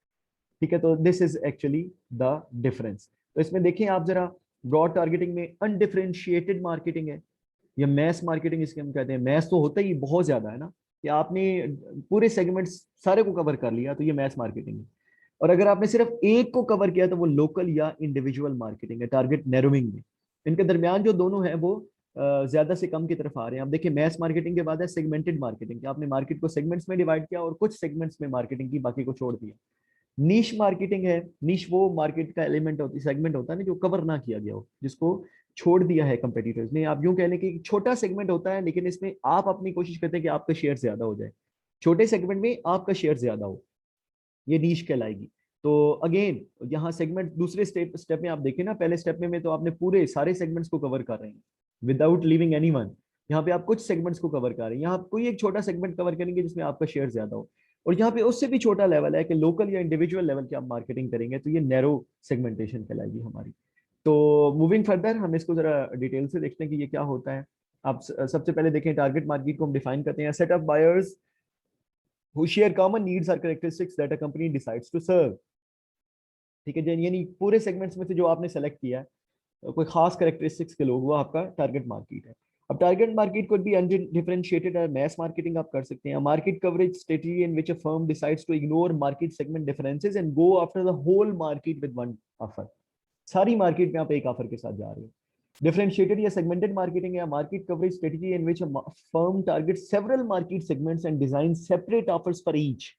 ठीक है। तो this is actually the difference. तो इसमें देखिए आप जरा, ब्रॉड टारगेटिंग में अनडिफरेंशिएटेड मार्केटिंग है या मैस मार्केटिंग, इसके हम कहते हैं। मैस तो होता ही बहुत ज्यादा है ना, कि आपने पूरे सेगमेंट्स सारे को कवर कर लिया, तो ये मैस मार्केटिंग है। और अगर आपने सिर्फ एक को कवर किया तो वो लोकल या इंडिविजुअल मार्केटिंग है, टारगेट नैरोइंग में। इनके दरमियान जो दोनों है वो ज्यादा से कम की तरफ आ रहे हैं। अब देखिए मैस मार्केटिंग के बाद है सेगमेंटेड मार्केटिंग, आपने मार्केट को सेगमेंट्स में डिवाइड किया और कुछ सेगमेंट्स में मार्केटिंग की, बाकी को छोड़ दिया। नीश मार्केटिंग है, नीश वो मार्केट का एलिमेंट होती सेगमेंट होता है ना जो कवर ना किया गया हो, जिसको छोड़ दिया है कंपेटिटर्स ने। आप यूं कह लें कि एक छोटा सेगमेंट होता है, लेकिन इसमें आप अपनी कोशिश करते हैं कि आपका शेयर ज्यादा हो जाए, छोटे सेगमेंट में आपका शेयर ज्यादा हो, ये नीश कहलाएगी। तो अगेन यहाँ सेगमेंट दूसरे स्टेप स्टेप में आप देखें ना, पहले स्टेप में तो आपने पूरे सारे सेगमेंट्स को कवर कर रहे हैं विदाउट लिविंग एनीवन। यहाँ पे आप कुछ सेगमेंट्स को कवर कर रहे हैं, यहाँ आप कोई एक छोटा सेगमेंट कवर करेंगे जिसमें आपका शेयर ज्यादा हो। और यहाँ पे उससे भी छोटा लेवल है कि लोकल या इंडिविजुअल लेवल की आप मार्केटिंग करेंगे, तो ये नैरो सेगमेंटेशन कहलाएगी हमारी। तो मूविंग फर्दर हम इसको जरा डिटेल से देखते हैं कि ये क्या होता है। आप सबसे पहले देखें, टारगेट मार्केट को हम डिफाइन करते हैं, set of buyers who share common needs or characteristics that a company decides to serve। ठीक है जी, यानी पूरे सेगमेंट्स में से जो आपने सेलेक्ट किया है कोई खास कैरेक्टरिस्टिक्स के लोग, वो आपका टारगेट मार्केट है। अब टारगेट मार्केट कोड भी अनडिफरेंशिएटेड और मैस मार्केटिंग आप कर सकते हैं। Market coverage strategy in which a firm decides to ignore market segment differences and go after the whole market with one offer. सारी मार्केट में आप एक ऑफर के साथ जा रहे हो। डिफरेंशिएटेड या सेगमेंटेड मार्केटिंग या market coverage strategy in which a firm target several market segments and design separate offers for each.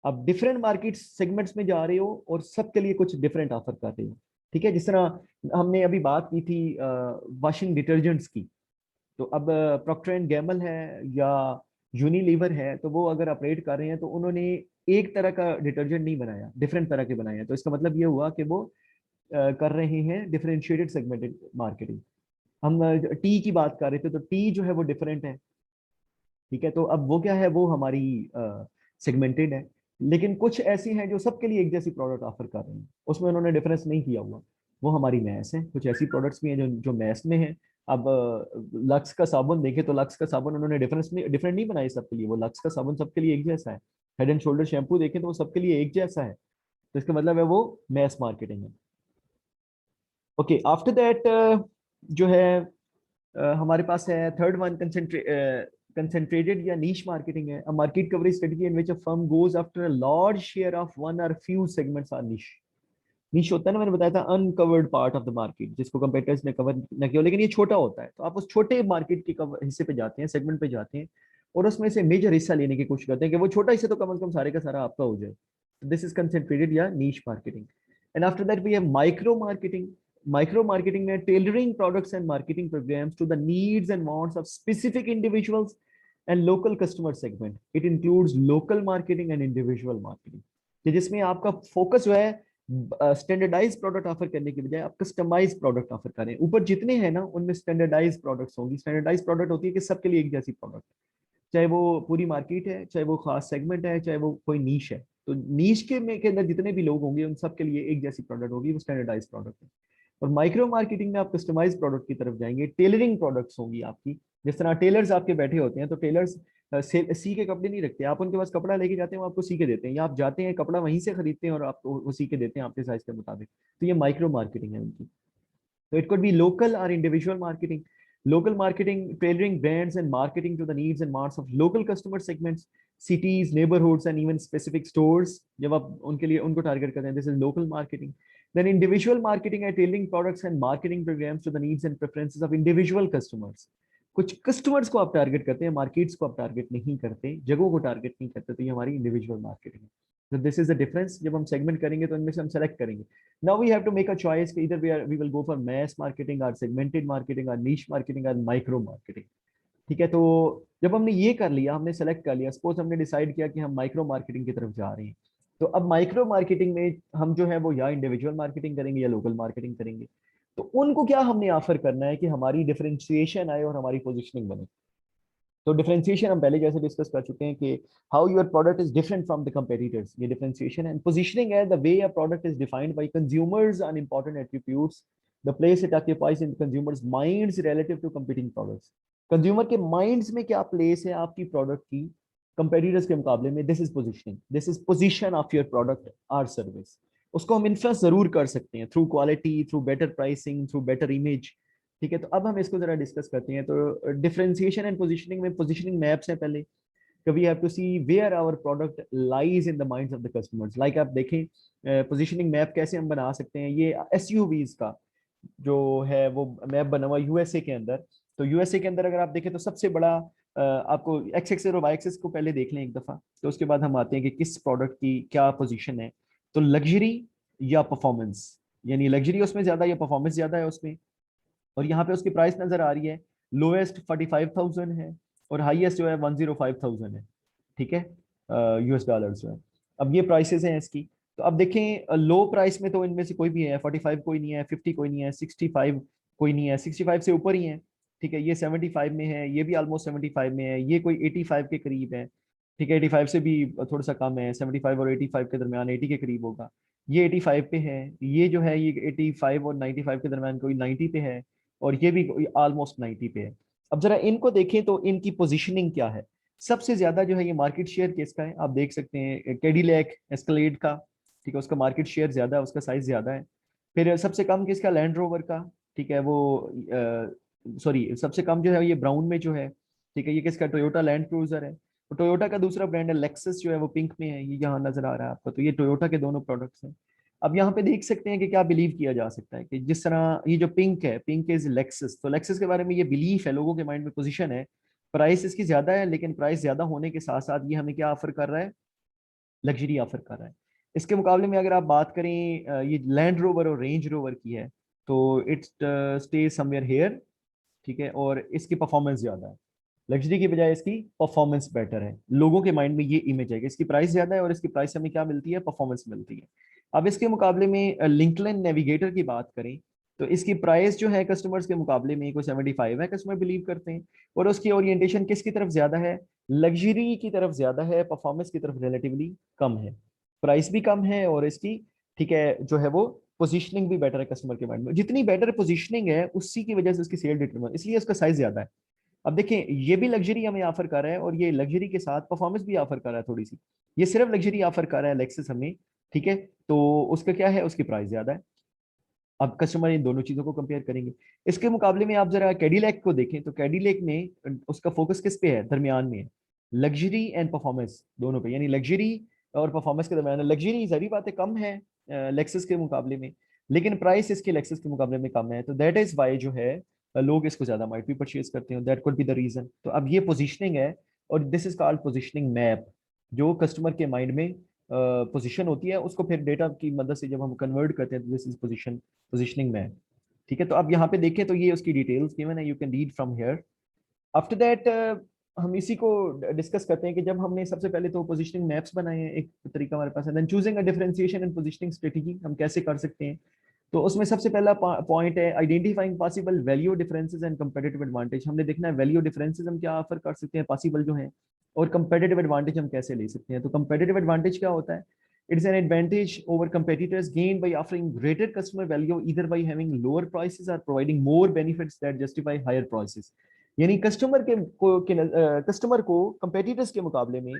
आप डिफरेंट मार्केट सेगमेंट्स में जा रहे हो और सबके लिए कुछ डिफरेंट ऑफर कर रहे हो। ठीक है, जिस तरह हमने अभी बात की थी वॉशिंग डिटर्जेंट्स की, तो अब प्रॉक्टर एंड गैमल है या यूनिलीवर है, तो वो अगर ऑपरेट कर रहे हैं तो उन्होंने एक तरह का डिटर्जेंट नहीं बनाया, डिफरेंट तरह के बनाए हैं। तो इसका मतलब ये हुआ कि वो कर रहे हैं डिफरेंशिएटेड सेगमेंटेड मार्केटिंग। हम टी की बात कर रहे थे, तो टी जो है वो डिफरेंट है। ठीक है, तो अब वो क्या है, वो हमारी सेगमेंटेड है। लेकिन कुछ ऐसी हैं जो सबके लिए एक जैसी प्रोडक्ट ऑफर कर रही हैं, उसमें उन्होंने डिफरेंस नहीं किया हुआ, वो हमारी मैस है। कुछ ऐसी प्रोडक्ट्स भी हैं जो जो मैस में है। अब लक्स का साबुन देखें तो लक्स का साबुन उन्होंने डिफरेंट नहीं बनाई सबके लिए, वो लक्स का साबुन सबके लिए एक जैसा है। हेड एंड शोल्डर शैम्पू देखें तो वो सबके लिए एक जैसा है, तो इसका मतलब है वो मैस मार्केटिंग है। ओके, आफ्टर दैट जो है हमारे पास है थर्ड वन, कंसेंट्रेटेड या नीश मार्केटिंग है। A market coverage strategy in which a firm goes after a large share of one और फ्यू सेगमेंट्स आर नीश। नीश होता है ना, मैंने बताया था uncovered part of the market, जिसको कंपेटिटर्स ने कवर न किया, लेकिन ये छोटा होता है। तो आप उस छोटे मार्केट के हिस्से पे जाते हैं, सेगमेंट पे जाते हैं, और उसमें से मेजर हिस्सा लेने की कोशिश करते हैं कि वो छोटा हिस्सा तो कम से कम सारे का सारा आपका हो जाए। दिस इज कंसेंट्रेटेड या niche marketing. And after that we have micro marketing. Micro marketing में tailoring products and marketing programs to the needs and wants of specific individuals and local customer segment. It includes local marketing and individual marketing, जिसमें आपका focus जो है standardise product offer करने की बजाय आप customise product offer करें। ऊपर जितने हैं ना उनमें स्टैंडर्डाइज प्रोडक्ट्स होंगी। स्टैंडर्डाइज प्रोडक्ट होती है कि सबके लिए एक जैसी प्रोडक्ट, चाहे वो पूरी मार्केट है, चाहे वो खास सेगमेंट है, चाहे वो कोई नीश है। तो नीश के अंदर जितने भी लोग होंगे उन सबके लिए एक जैसी प्रोडक्ट होगी, वो स्टैंडर्डाइज प्रोडक्ट है। और माइक्रो मार्केटिंग में आप कस्टमाइज प्रोडक्ट की तरफ जाएंगे, टेलरिंग प्रोडक्ट्स होंगी आपकी। जिस तरह टेलर्स आपके बैठे होते हैं, तो टेलर्स सी के कपड़े नहीं रखते, आप उनके पास कपड़ा लेके जाते हैं, वो आपको सी के देते हैं, या आप जाते हैं कपड़ा वहीं से खरीदते हैं और आपको वो सी के देते हैं आपके साइज के मुताबिक। तो ये माइक्रो मार्केटिंग है उनकी। So it could be local or individual marketing. Local marketing, tailoring brands and marketing to the needs and wants of local customer segments, cities, neighborhoods, and even specific stores. जब आप उनके लिए उनको target करते हैं, this is local marketing. Then individual marketing है tailoring products and marketing programs to the needs and preferences of individual customers. कुछ customers को आप टारगेट करते हैं, मार्केट्स को आप टारगेट नहीं करते, जगहों को टारगेट नहीं करते, तो ये हमारी इंडिविजुअल मार्केटिंग है। तो दिस इज द डिफरेंस। जब हम सेगमेंट करेंगे तो इनमें से हम सेलेक्ट करेंगे। Now we have to make a choice, either we will go for mass marketing or segmented marketing or niche marketing or micro marketing। ठीक है, तो जब हमने ये कर लिया, हमने सेलेक्ट कर लिया, सपोज हमने डिसाइड किया कि हम माइक्रो मार्केटिंग की तरफ जा रहे हैं, तो अब माइक्रो मार्केटिंग में हम जो है वो या इंडिविजुअल मार्केटिंग करेंगे या लोकल मार्केटिंग करेंगे। तो उनको क्या हमने ऑफर करना है कि हमारी डिफरेंशिएशन आए और हमारी पोजिशनिंग बने। तो डिफरेंशिएशन हम पहले जैसे डिस्कस कर चुके हैं कि how your product is different from the competitors, ये डिफरेंशिएशन एंड पोजीशनिंग है the way a product is defined by consumers on important attributes, the place it occupies in consumers minds relative to competing products. Consumer के minds में क्या place है आपकी product की competitors के मुकाबले में, this is positioning, this is position of your product और सर्विस। उसको हम इन्फ्लुएंस जरूर कर सकते हैं through quality, through better pricing, through better image. ठीक है, तो अब हम इसको जरा डिस्कस करते हैं। तो डिफरेंशिएशन एंड पोजीशनिंग में पोजीशनिंग मैप्स है पहले। We have to see where our product lies in the minds of the customers. Like आप देखें पोजीशनिंग मैप कैसे हम बना सकते हैं। ये एसयूवीज का जो है वो मैप बना हुआ यूएसए के अंदर। तो यूएसए के अंदर अगर आप देखें तो सबसे बड़ा आपको एक्स एक्सेस और वाई एक्सेस को पहले देख लें एक दफा, तो उसके बाद हम आते हैं कि किस प्रोडक्ट की क्या पोजीशन है। तो लग्जरी या परफॉर्मेंस, यानी लग्जरी उसमें ज्यादा या परफॉर्मेंस ज्यादा है उसमें। और यहाँ पे उसकी प्राइस नजर आ रही है, लोएस्ट 45,000 है और हाईएस्ट जो है 105,000 है, ठीक है, यूएस डॉलर जो है। अब ये प्राइसेस हैं इसकी। तो अब देखें लो प्राइस में तो इनमें से कोई भी है, 45 कोई नहीं है, 50 कोई नहीं है, 65 कोई नहीं है, 65 से ऊपर ही है, ठीक है, ये 75 में है, ये भी ऑलमोस्ट 75 में है, ये कोई 85 के करीब है, ठीक है, 85 से भी थोड़ा सा कम है, 75 और 85 के दरमियान, 80 के करीब होगा। ये 85 पे है, ये जो है ये 85 और 95 के दरमियान कोई 90 पे है, और ये भी ऑलमोस्ट 90 पे है। अब जरा इनको देखें तो इनकी पोजीशनिंग क्या है। सबसे ज्यादा जो है ये मार्केट शेयर किसका है, आप देख सकते हैं कैडिलैक एस्केलेड का, ठीक है, उसका मार्केट शेयर ज्यादा है, उसका साइज ज्यादा है। फिर सबसे कम किसका, लैंड रोवर का, ठीक है, वो सॉरी सबसे कम जो है ये ब्राउन में जो है, ठीक है, ये किसका, टोयोटा लैंड क्रूजर है। तो टोयोटा का दूसरा ब्रांड है लेक्सस जो है वो पिंक में है, ये यहाँ नजर आ रहा है आपको, तो ये टोयोटा के दोनों प्रोडक्ट्स हैं। अब यहाँ पे देख सकते हैं कि क्या बिलीव किया जा सकता है कि जिस तरह ये जो पिंक है, पिंक इज लेक्सस, तो लेक्सस के बारे में ये बिलीफ है लोगों के माइंड में, पोजीशन है, प्राइस इसकी ज्यादा है, लेकिन प्राइस ज्यादा होने के साथ साथ ये हमें क्या ऑफर कर रहा है, लग्जरी ऑफर कर रहा है। इसके मुकाबले में अगर आप बात करें ये लैंड रोवर और रेंज रोवर की है, तो इट्स स्टे समवेयर हेयर, ठीक है, और इसकी परफॉर्मेंस ज्यादा है, लग्जरी की बजाय इसकी परफॉर्मेंस बेटर है, लोगों के माइंड में ये इमेज है कि इसकी प्राइस ज्यादा है और इसकी प्राइस हमें क्या मिलती है, परफॉर्मेंस मिलती है। अब इसके मुकाबले में लिंकलन नेविगेटर की बात करें, तो इसकी प्राइस जो है कस्टमर्स के मुकाबले में कोई 75 है, कस्टमर बिलीव करते हैं, और उसकी ओरिएंटेशन किसकी तरफ ज्यादा है, लग्जरी की तरफ ज्यादा है, परफॉर्मेंस की तरफ रिलेटिवली कम है, प्राइस भी कम है, और इसकी, ठीक है, जो है वो पोजीशनिंग भी बेटर है कस्टमर के माइंड में। जितनी बेटर पोजीशनिंग है उसी की वजह से उसकी सेल डिटरमाइन, इसलिए उसका साइज ज्यादा है। अब देखें ये भी लग्जरी हमें ऑफर कर रहा है, और ये लग्जरी के साथ परफॉर्मेंस भी ऑफर कर रहा है थोड़ी सी, ये सिर्फ लग्जरी ऑफर कर रहा है लेक्सस हमें, ठीक है, तो उसका क्या है, उसकी प्राइस ज्यादा है। अब कस्टमर इन दोनों चीजों को कंपेयर करेंगे। इसके मुकाबले में आप जरा कैडिलैक को देखें, तो कैडिलैक में उसका फोकस किस पे है, दरमियान में है, लग्जरी एंड परफॉर्मेंस दोनों पे, यानी लग्जरी और परफॉर्मेंस के दरमियान। लग्जरी जाहिर बात है कम है लेक्सस के मुकाबले में, लेकिन प्राइस इसके लेक्सस के मुकाबले में कम है, तो दैट इज वाई जो है लोग इसको ज्यादा माइट भी परचेज करते हैं, that could be the reason. तो अब ये पोजिशनिंग है, और this is called positioning map, जो कस्टमर के माइंड में पोजीशन होती है, उसको फिर डेटा की मदद से जब हम कन्वर्ट करते हैं तो दिस इज पोजिशनिंग मैप, ठीक है। तो अब यहाँ पे देखें तो ये उसकी डिटेल्स गिवन है, you can read from here. After that हम इसी को डिस्कस करते हैं कि जब हमने सबसे पहले तो पोजिशनिंग मैप्स बनाए हैं, एक तरीका हमारे पास है, then choosing a differentiation and positioning strategy हम कैसे कर सकते हैं। तो उसमें सबसे पहला पॉइंट है identifying possible value differences and competitive advantage. हमने देखना है वैल्यू डिफरेंसेस हम क्या ऑफर कर सकते हैं पॉसिबल जो है, और कंपेटिटिव एडवांटेज हम कैसे ले सकते हैं। तो कंपेटिटिव एडवांटेज क्या होता है, it's an advantage over competitors gain by offering greater customer value either by having lower prices और providing more benefits that justify higher prices. यानी कस्टमर को कंपेटिटर्स के मुकाबले में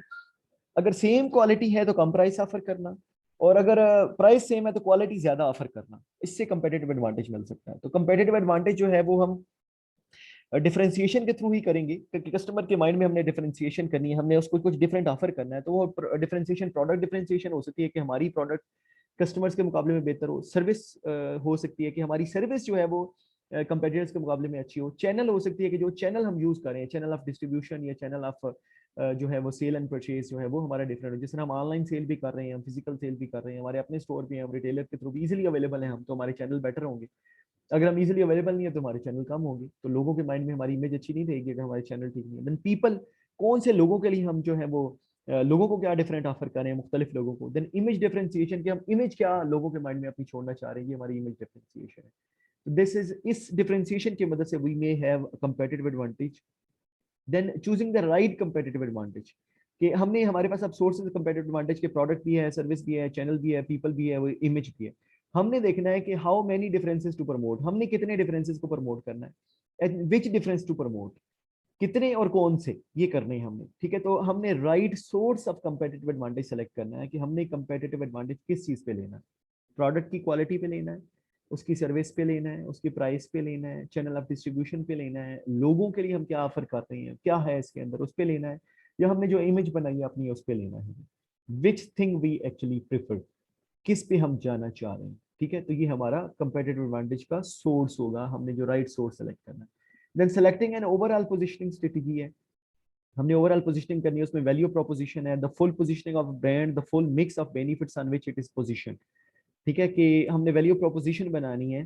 अगर सेम क्वालिटी है तो कम प्राइस ऑफर करना, और अगर प्राइस सेम है तो क्वालिटी ज्यादा ऑफर करना, इससे कंपेटिटिव एडवांटेज मिल सकता है। तो कंपेटिटिव एडवांटेज जो है वो हम डिफरेंशिएशन के थ्रू ही करेंगे, क्योंकि कस्टमर के माइंड में हमने डिफरेंशिएशन करनी है, हमने उसको कुछ डिफरेंट ऑफर करना है। तो वो डिफरेंशिएशन प्रोडक्ट डिफरेंशिएशन हो सकती है कि हमारी प्रोडक्ट कस्टमर्स के मुकाबले में बेहतर हो, सर्विस हो सकती है कि हमारी सर्विस जो है वो कंपेटिटर्स के मुकाबले में अच्छी हो, चैनल हो सकती है कि जो चैनल हम यूज करें, चैनल ऑफ डिस्ट्रीब्यूशन या चैनल ऑफ जो है वो सेल एंड परचेज जो है वो हमारा डिफरेंट हो। जिस तरह हम ऑनलाइन सेल भी कर रहे हैं, हम फिजिकल सेल भी कर रहे हैं, हमारे अपने स्टोर भी हैं, हम रिटेलर के थ्रू भी इजीली अवेलेबल हैं हम, तो हमारे चैनल बेटर होंगे। अगर हम इजीली अवेलेबल नहीं है तो हमारे चैनल कम होंगे, तो लोगों के माइंड में हमारी इमेज अच्छी नहीं रहेगी अगर हमारे चैनल ठीक नहीं है। देन पीपल, कौन से लोगों के लिए हम जो है वो लोगों को क्या डिफरेंट ऑफर करें, मुख्तलिफ लोगों को। देन इमेज डिफरेंशिएशन, कि हम इमेज क्या लोगों के माइंड में अपनी छोड़ना चाह रहे हैं, ये हमारी इमेज डिफरेंशिएशन है। तो दिस इज, इस डिफरेंशिएशन की मदद से we may have competitive advantage. Then choosing the right competitive advantage, कि हमने हमारे पास अब सोर्सेज कंपेटिटिव एडवांटेज के प्रोडक्ट भी है, सर्विस भी है, चैनल भी है, पीपल भी है, वो इमेज भी है। हमने देखना है कि how many differences to promote, हमने कितने डिफरेंसेस को प्रमोट करना है, and which difference to promote, कितने और कौन से, ये करने हैं हमने, ठीक है। तो हमने right source of competitive advantage select करना है कि हमने कंपेटिटिव एडवांटेज किस चीज पे लेना है, प्रोडक्ट की क्वालिटी पे लेना है, उसकी सर्विस पे लेना है, उसकी प्राइस पे लेना है, चैनल ऑफ डिस्ट्रीब्यूशन पे लेना है, लोगों के लिए हम क्या ऑफर कर रहे हैं, क्या है इसके अंदर, उस पे लेना है, या हमने जो इमेज बनाई है अपनी उस पे लेना है। Which thing we actually prefer, किस पे हम जाना चाह रहे हैं, ठीक है। तो ये हमारा कंपेटिटिव एडवांटेज का सोर्स होगा, हमने जो राइट सोर्स सेलेक्ट करना है। Then selecting an overall positioning strategy है, हमने ओवरऑल पोजिशनिंग करनी है, उसमें वैल्यू प्रोपोजिशन है, the full positioning of brand, the full mix of benefits on which it is position. ठीक है, कि हमने वैल्यू प्रोपोजिशन बनानी है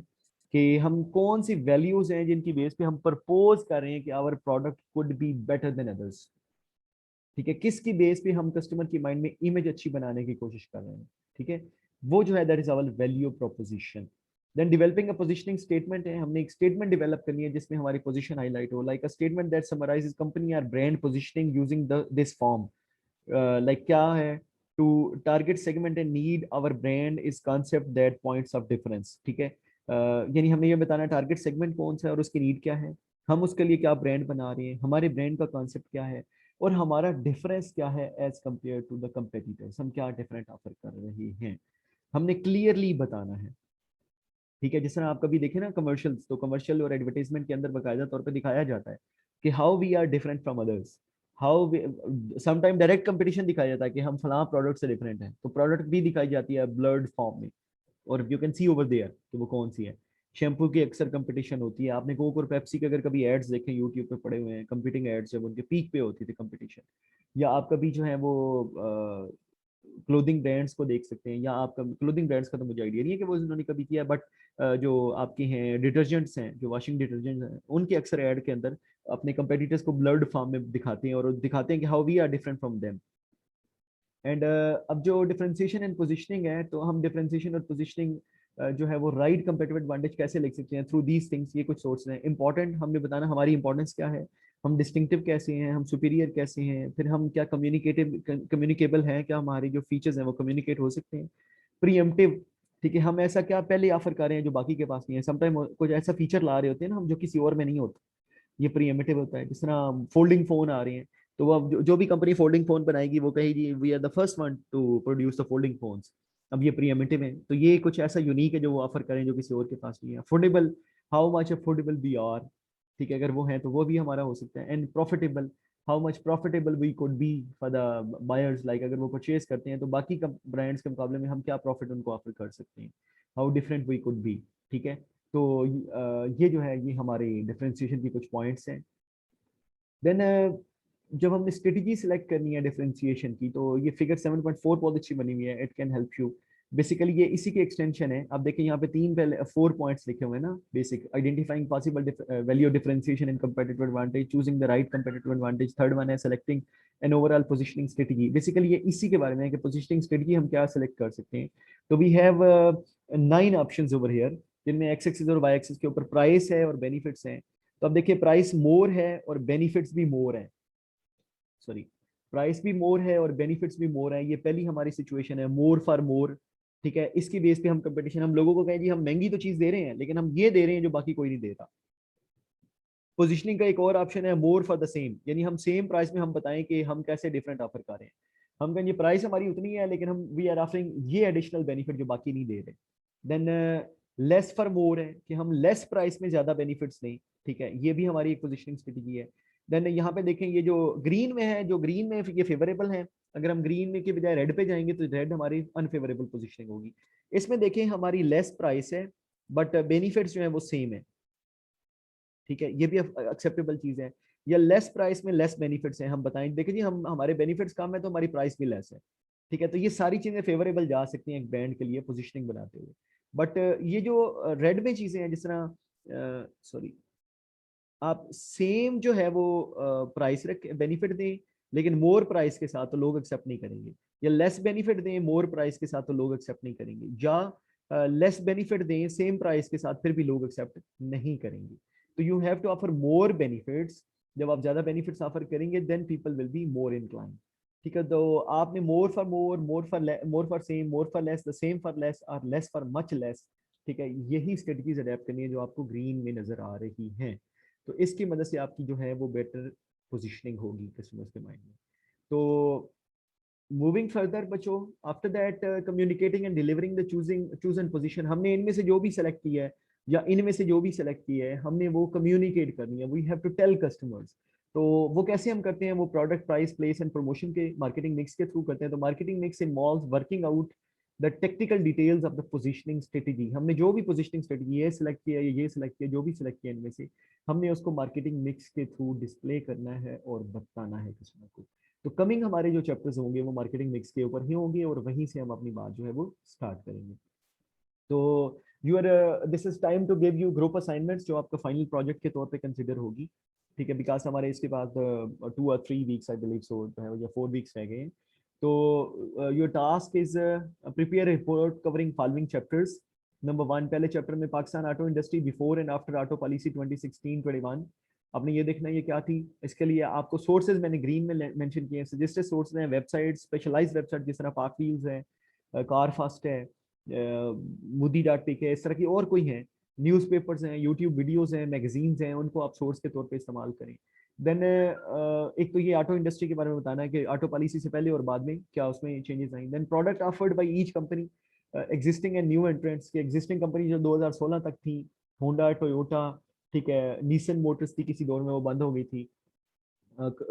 कि हम कौन सी वैल्यूज हैं जिनकी बेस पे हम प्रपोज कर रहे हैं कि our product could be better than others. ठीक है, किसकी बेस पे हम कस्टमर की माइंड में इमेज अच्छी बनाने की कोशिश कर रहे हैं। ठीक है, वो जो है that is our value proposition. Then developing a positioning statement है, हमने एक स्टेटमेंट डेवलप करनी है जिसमें हमारी पोजीशन हाईलाइट हो, like a statement that summarises company और brand positioning using this form. Like क्या है, to target segment and need our brand is concept that points of difference. ठीक है, यानी हमने ये बताना टारगेट सेगमेंट कौन सा है और उसकी नीड क्या है, हम उसके लिए क्या ब्रांड बना रहे हैं, हमारे ब्रांड का कॉन्सेप्ट क्या है, और हमारा डिफरेंस क्या है as compare to the competitors, हम क्या डिफरेंट ऑफर कर रहे हैं, हमने क्लियरली बताना है। ठीक है, जिस तरह आप कभी देखें ना कमर्शियल्स, तो कमर्शियल और एडवर्टाइजमेंट के अंदर बाकायदा तौर पर दिखाया जाता है कि how we are different from others, how sometime direct competition दिखाया जाता है कि हम फलां प्रोडक्ट से डिफरेंट हैं, तो प्रोडक्ट भी दिखाई जाती है ब्लर्ड फॉर्म में, और you can see over there कि वो कौन सी है। शैम्पू की अक्सर कंपटीशन होती है, आपने कोक और पेप्सी के अगर कभी एड्स देखे यूट्यूब पे पड़े हुए हैं, कंपीटिंग एड्स जब उनके पीक पे होती थी कंपटीशन, या आप कभी जो है वो क्लोथिंग ब्रांड्स को देख सकते हैं, या आपका क्लोथिंग ब्रांड्स का तो मुझे आइडिया नहीं है कि वो उन्होंने कभी किया, बट जो आपके हैं डिटर्जेंट्स हैं, जो वॉशिंग डिटर्जेंट्स हैं, उनके अक्सर ऐड के अंदर अपने कंपेटिटर्स को ब्लर्ड फॉर्म में दिखाते हैं और दिखाते हैं कि how we are different from them. And अब जो डिफरेंशिएशन एंड पोजिशनिंग है, तो हम डिफरेंशिएशन और पोजिशनिंग जो है वो राइट कंपेटिटिव एडवांटेज कैसे लिख सकते हैं थ्रू दीज थिंग्स, ये कुछ सोर्स हैं इंपॉर्टेंट, हमने बताना हमारी इंपॉर्टेंस क्या है, हम डिस्टिंक्टिव कैसे हैं, हम सुपीरियर कैसे हैं, फिर हम क्या कम्युनिकेबल हैं, क्या हमारे जो फीचर्स हैं वो कम्युनिकेट हो सकते हैं, प्रीएम्प्टिव। ठीक है, हम ऐसा क्या पहले ऑफर कर रहे हैं जो बाकी के पास नहीं है, समटाइम कुछ ऐसा फीचर ला रहे होते हैं ना हम जो किसी और में नहीं होता, ये प्रीएम्प्टिव होता है। जिस तरह फोल्डिंग फोन आ रहे हैं, तो वो अब जो भी कंपनी फोल्डिंग फोन बनाएगी वो कहेगी we are the first one to produce the folding phones, अब ये प्रीएम्प्टिव है, तो ये कुछ ऐसा यूनिक है जो वो ऑफर करें जो किसी और के पास नहीं है। Affordable, how much affordable we are, ठीक है, अगर वो है तो वो भी हमारा हो सकता है। And profitable, how much profitable we could be for the buyers, like अगर वो परचेज करते हैं तो बाकी ब्रांड्स के मुकाबले में हम क्या प्रॉफिट उनको ऑफर कर सकते हैं, how different we could be. ठीक है, तो ये जो है ये हमारे डिफरेंशिएशन की कुछ पॉइंट्स हैं। देन जब हमने स्ट्रेटजी सिलेक्ट करनी है डिफरेंशिएशन की, तो ये फिगर 7.4 बहुत अच्छी बनी हुई है, it can help you. Basically ये इसी के एक्सटेंशन है, आप देखें यहाँ पे तीन पहले 4 पॉइंट्स लिखे हुए हैं ना, basic identifying possible value differentiation in competitive advantage, choosing the right competitive advantage, third one है selecting an overall positioning strategy. Basically ये इसी के बारे में है कि पोजिशनिंग स्ट्रेटजी हम क्या सेलेक्ट कर सकते हैं। तो we have 9 options over here, जिनमें एक्स एक्सिस और वाई एक्सिस के ऊपर प्राइस है और बेनिफिट्स हैं। तो अब देखिए प्राइस मोर है और बेनिफिट्स भी मोर है, सॉरी, प्राइस भी मोर है और बेनिफिट्स भी मोर है, ये पहली हमारी सिचुएशन है, मोर फॉर मोर। ठीक है, इसकी बेस पे हम कंपटीशन, हम लोगों को कहें जी हम महंगी तो चीज दे रहे हैं लेकिन हम ये दे रहे हैं जो बाकी कोई नहीं दे रहा। पोजिशनिंग का एक और ऑप्शन है मोर फॉर द सेम, यानी हम सेम प्राइस में हम बताएं कि हम कैसे डिफरेंट ऑफर कर रहे हैं, हम कहें ये प्राइस हमारी उतनी है लेकिन हम वी आर ऑफरिंग ये एडिशनल बेनिफिट जो बाकी नहीं दे रहे। देन लेस फॉर मोर है कि हम लेस प्राइस में ज्यादा बेनिफिट्स दें। ठीक है, ये भी हमारी एक पोजिशनिंग स्ट्रेटजी है। देन यहाँ पे देखें ये जो ग्रीन में है, जो ग्रीन में ये फेवरेबल है, अगर हम ग्रीन में के बजाय रेड पे जाएंगे तो रेड हमारी अनफेवरेबल पोजिशनिंग होगी। इसमें देखें हमारी लेस प्राइस है बट बेनिफिट्स जो है वो सेम है। ठीक है, ये भी एक्सेप्टेबल चीज है। या लेस प्राइस में लेस बेनिफिट्स हैं, हम बताएं देखिए जी हम हमारे बेनिफिट्स कम है तो हमारी प्राइस भी लेस है। ठीक है, तो ये सारी चीजें फेवरेबल जा सकती हैं एक ब्रांड के लिए पोजिशनिंग बनाते हुए। बट ये जो रेड में चीजें हैं, जिस तरह सॉरी, आप सेम जो है वो प्राइस रख बेनिफिट दें लेकिन मोर प्राइस के साथ, तो लोग एक्सेप्ट नहीं करेंगे। या लेस बेनिफिट दें मोर प्राइस के साथ, तो लोग एक्सेप्ट नहीं करेंगे। या लेस बेनिफिट दें सेम प्राइस के साथ, फिर भी लोग एक्सेप्ट नहीं करेंगे। तो you have to offer more benefits, जब आप ज्यादा बेनिफिट्स ऑफर करेंगे then people will be more incline. ठीक है, तो आपने more for more, more for same, more for less, the same for less और लेस फॉर मच लेस। ठीक है, यही स्ट्रेटजीज अडेप्ट करनी है जो आपको ग्रीन में नजर आ रही हैं। तो इसकी मदद से आपकी जो है वो बेटर पोजिशनिंग होगी कस्टमर्स के माइंड में। तो मूविंग फर्दर बच्चों, after that communicating and delivering the choose and position, हमने इनमें से जो भी सेलेक्ट किया है या इनमें से जो भी सेलेक्ट किया है हमने वो कम्युनिकेट करनी है, we have to tell customers. तो वो कैसे हम करते हैं, वो product price place and promotion के मार्केटिंग मिक्स के थ्रू करते हैं। तो marketing mix involves working out the technical details of the positioning strategy, हमने जो भी पोजिशनिंग स्ट्रेटेजी ये सिलेक्ट किया, ये सिलेक्ट किया, जो भी सिलेक्ट किया इनमें से हमने उसको मार्केटिंग मिक्स के थ्रू डिस्प्ले करना है और बताना है कस्टमर को। तो कमिंग हमारे जो चैप्टर्स होंगे वो मार्केटिंग मिक्स के ऊपर ही होंगे और वहीं से हम अपनी बात जो है वो स्टार्ट करेंगे। तो you are this is time to give you group assignments जो आपका फाइनल प्रोजेक्ट के तौर पे कंसिडर होगी, ठीक है, बिकॉज हमारे इसके बाद 2 or 3 weeks I believe so या 4 वीक्स रह गए हैं। तो your task is prepare report covering following chapters. Number 1, पहले चैप्टर में Pakistan auto industry before and after auto policy 2016-21। आपने ये देखना है ये क्या थी। इसके लिए आपको सोर्सेज मैंने ग्रीन में मेंशन किए हैं, सजेस्टेड सोर्सेज हैं, वेबसाइट, स्पेशलाइज्ड वेबसाइट जिस तरह पाक व्हील्स है, कार फास्ट है, मुदी.टिक है, इस तरह की और कोई है, न्यूज़पेपर्स हैं, यूट्यूब वीडियोस हैं, मैगजीन्स हैं, उनको आप सोर्स के तौर पे इस्तेमाल करें। देन एक तो ये ऑटो इंडस्ट्री के बारे में बताना है कि ऑटो पॉलिसी से पहले और बाद में क्या उसमें चेंजेस आई। Then product offered by each company, existing and new entrants की एग्जिस्टिंग कंपनी जो 2016 तक थी, होंडा, टोयोटा, ठीक है, नीसन मोटर्स थी, किसी दौर में वो बंद हो गई थी।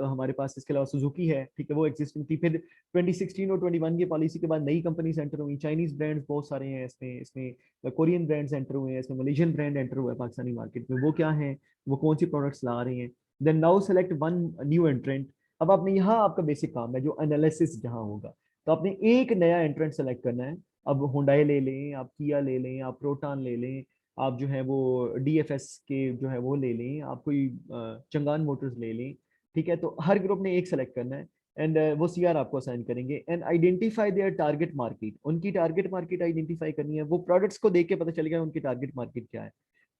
हमारे पास इसके अलावा सुजुकी है, ठीक है, वो एग्जिस्टिंग थी। फिर 2016 और 21 की पॉलिसी के बाद नई कंपनी एंटर हुई, चाइनीज ब्रांड्स बहुत सारे हैं इसमें, कोरियन ब्रांड्स एंटर हुए हैं, इसमें मलेशियन ब्रांड एंटर हुआ है पाकिस्तानी मार्केट में। वो क्या है, वो कौन सी प्रोडक्ट्स ला रही हैं। Then now select one new entrant. अब आपने यहाँ आपका बेसिक काम है जो एनालिसिस जहाँ होगा, तो आपने एक नया एंट्रेंट सेलेक्ट करना है। अब हुंडई ले लें, आप किया ले लें, आप प्रोटॉन ले लें, आप जो है वो डीएफएस के जो है वो ले लें, आप कोई चंगान मोटर्स ले लें, ठीक है। तो हर ग्रुप ने एक सेलेक्ट करना है एंड वो सीआर आपको असाइन करेंगे। And identify their target market, उनकी टारगेट मार्केट आइडेंटिफाई करनी है। वो प्रोडक्ट्स को देख के पता चलेगा उनकी टारगेट मार्केट क्या है,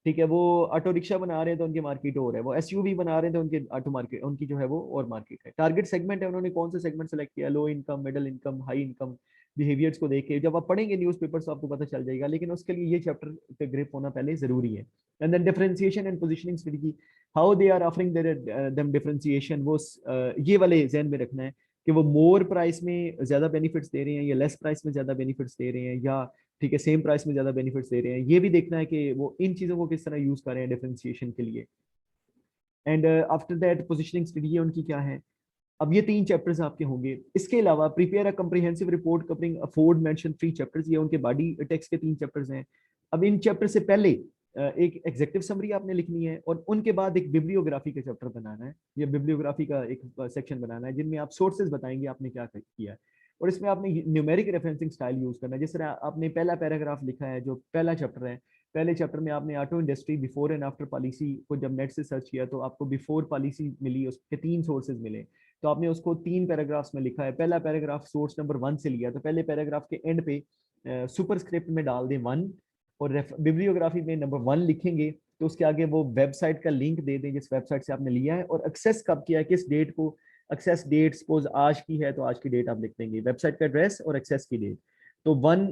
ठीक है। वो ऑटो रिक्शा बना रहे हैं तो उनकी मार्केट और है, वो एसयूवी बना रहे हैं तो उनके ऑटो मार्केट, उनकी जो है वो और मार्केट है। टारगेट सेगमेंट है, उन्होंने कौन सा सेगमेंट सेलेक्ट किया, low income, middle income, high income, behaviours को देख के जब आप पढ़ेंगे न्यूज़पेपर तो आपको पता चल जाएगा, लेकिन उसके लिए ये चैप्टर पे ग्रिप होना पहले जरूरी है। And then differentiation and positioning strategy, how they are offering them differentiation, वो ये वाले ज़हन में रखना है कि वो मोर प्राइस में ज्यादा बेनिफिट्स दे रहे हैं या लेस प्राइस में ज्यादा बेनिफिट्स दे रहे हैं, या ठीक है सेम प्राइस में ज्यादा बेनिफिट्स दे रहे हैं। ये भी देखना है कि वो इन चीजों को किस तरह यूज कर रहे हैं डिफरेंशिएशन के लिए। And after that positioning strategy उनकी क्या है। अब ये 3 चैप्टर्स आपके होंगे। इसके अलावा prepare a comprehensive report covering afford mention 3 chapters, ये उनके बॉडी टेक्स्ट के 3 चैप्टर्स हैं। अब इन चैप्टर से पहले एक एग्जेक्टिव समरी आपने लिखनी है और उनके बाद एक बिब्लियोग्राफी का चैप्टर बनाना है, या बिब्लियोग्राफी का एक सेक्शन बनाना है जिनमें आप सोर्सेज बताएंगे आपने क्या किया है। और इसमें आपने न्यूमेरिक रेफरेंसिंग स्टाइल यूज करना है। जिस तरह आपने पहला पैराग्राफ लिखा है, जो पहला चैप्टर है, पहले चैप्टर में आपने auto industry before and after policy को जब नेट से सर्च किया तो आपको बिफोर पॉलिसी मिली, उसके 3 सोर्सेज मिले, तो आपने उसको 3 पैराग्राफ्स में लिखा है। पहला पैराग्राफ सोर्स नंबर 1 से लिया, तो पहले पैराग्राफ के एंड पे सुपरस्क्रिप्ट में डाल दें 1, और बिब्लियोग्राफी में नंबर 1 लिखेंगे तो उसके आगे वो वेबसाइट का लिंक दे दें जिस वेबसाइट से आपने लिया है, और एक्सेस कब किया है, किस डेट को, एक्सेस डेट सपोज आज की है तो आज की डेट आप लिख देंगे, वेबसाइट का एड्रेस और एक्सेस की डेट। तो 1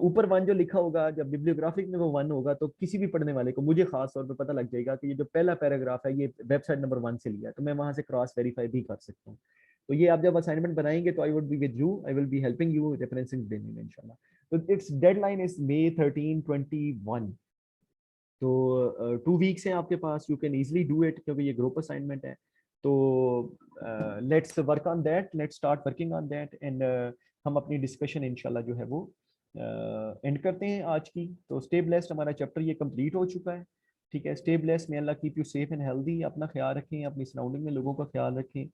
ऊपर 1 जो लिखा होगा, जब बिब्लियोग्राफिक में वो 1 होगा तो किसी भी पढ़ने वाले को, मुझे खास तौर पर पता लग जाएगा कि ये जो पहला पैराग्राफ है ये वेबसाइट नंबर 1 से लिया है, तो मैं वहां से क्रॉस वेरीफाई भी कर सकता हूँ। तो ये आप जब असाइनमेंट बनाएंगे तो I would be with you, I will be helping you referencing देने में इंशाल्लाह। तो इट्स डेडलाइन इज May 13, 21। तो 2 वीक्स हैं आपके पास, you can easily do it क्योंकि ये ग्रुप असाइनमेंट है। तो let's work on that, let's start working on that, and हम अपनी डिस्कशन इंशाल्लाह जो है वो एंड करते हैं आज की। तो स्टे ब्लेस्ड, हमारा चैप्टर ये कंप्लीट हो चुका है, ठीक है। Stay blessed, may Allah keep you safe and healthy. अपना ख्याल रखें, अपनी सराउंडिंग में लोगों का ख्याल रखें,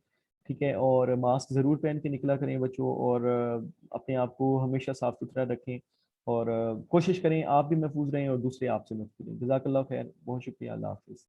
ठीक है, और मास्क ज़रूर पहन के निकला करें बच्चों, और अपने आप को हमेशा साफ सुथरा रखें, और कोशिश करें आप भी महफूज रहें और दूसरे आपसे महफूज रहें। जज़ाकल्लाह खैर, बहुत शुक्रिया, अल्लाह हाफिज़।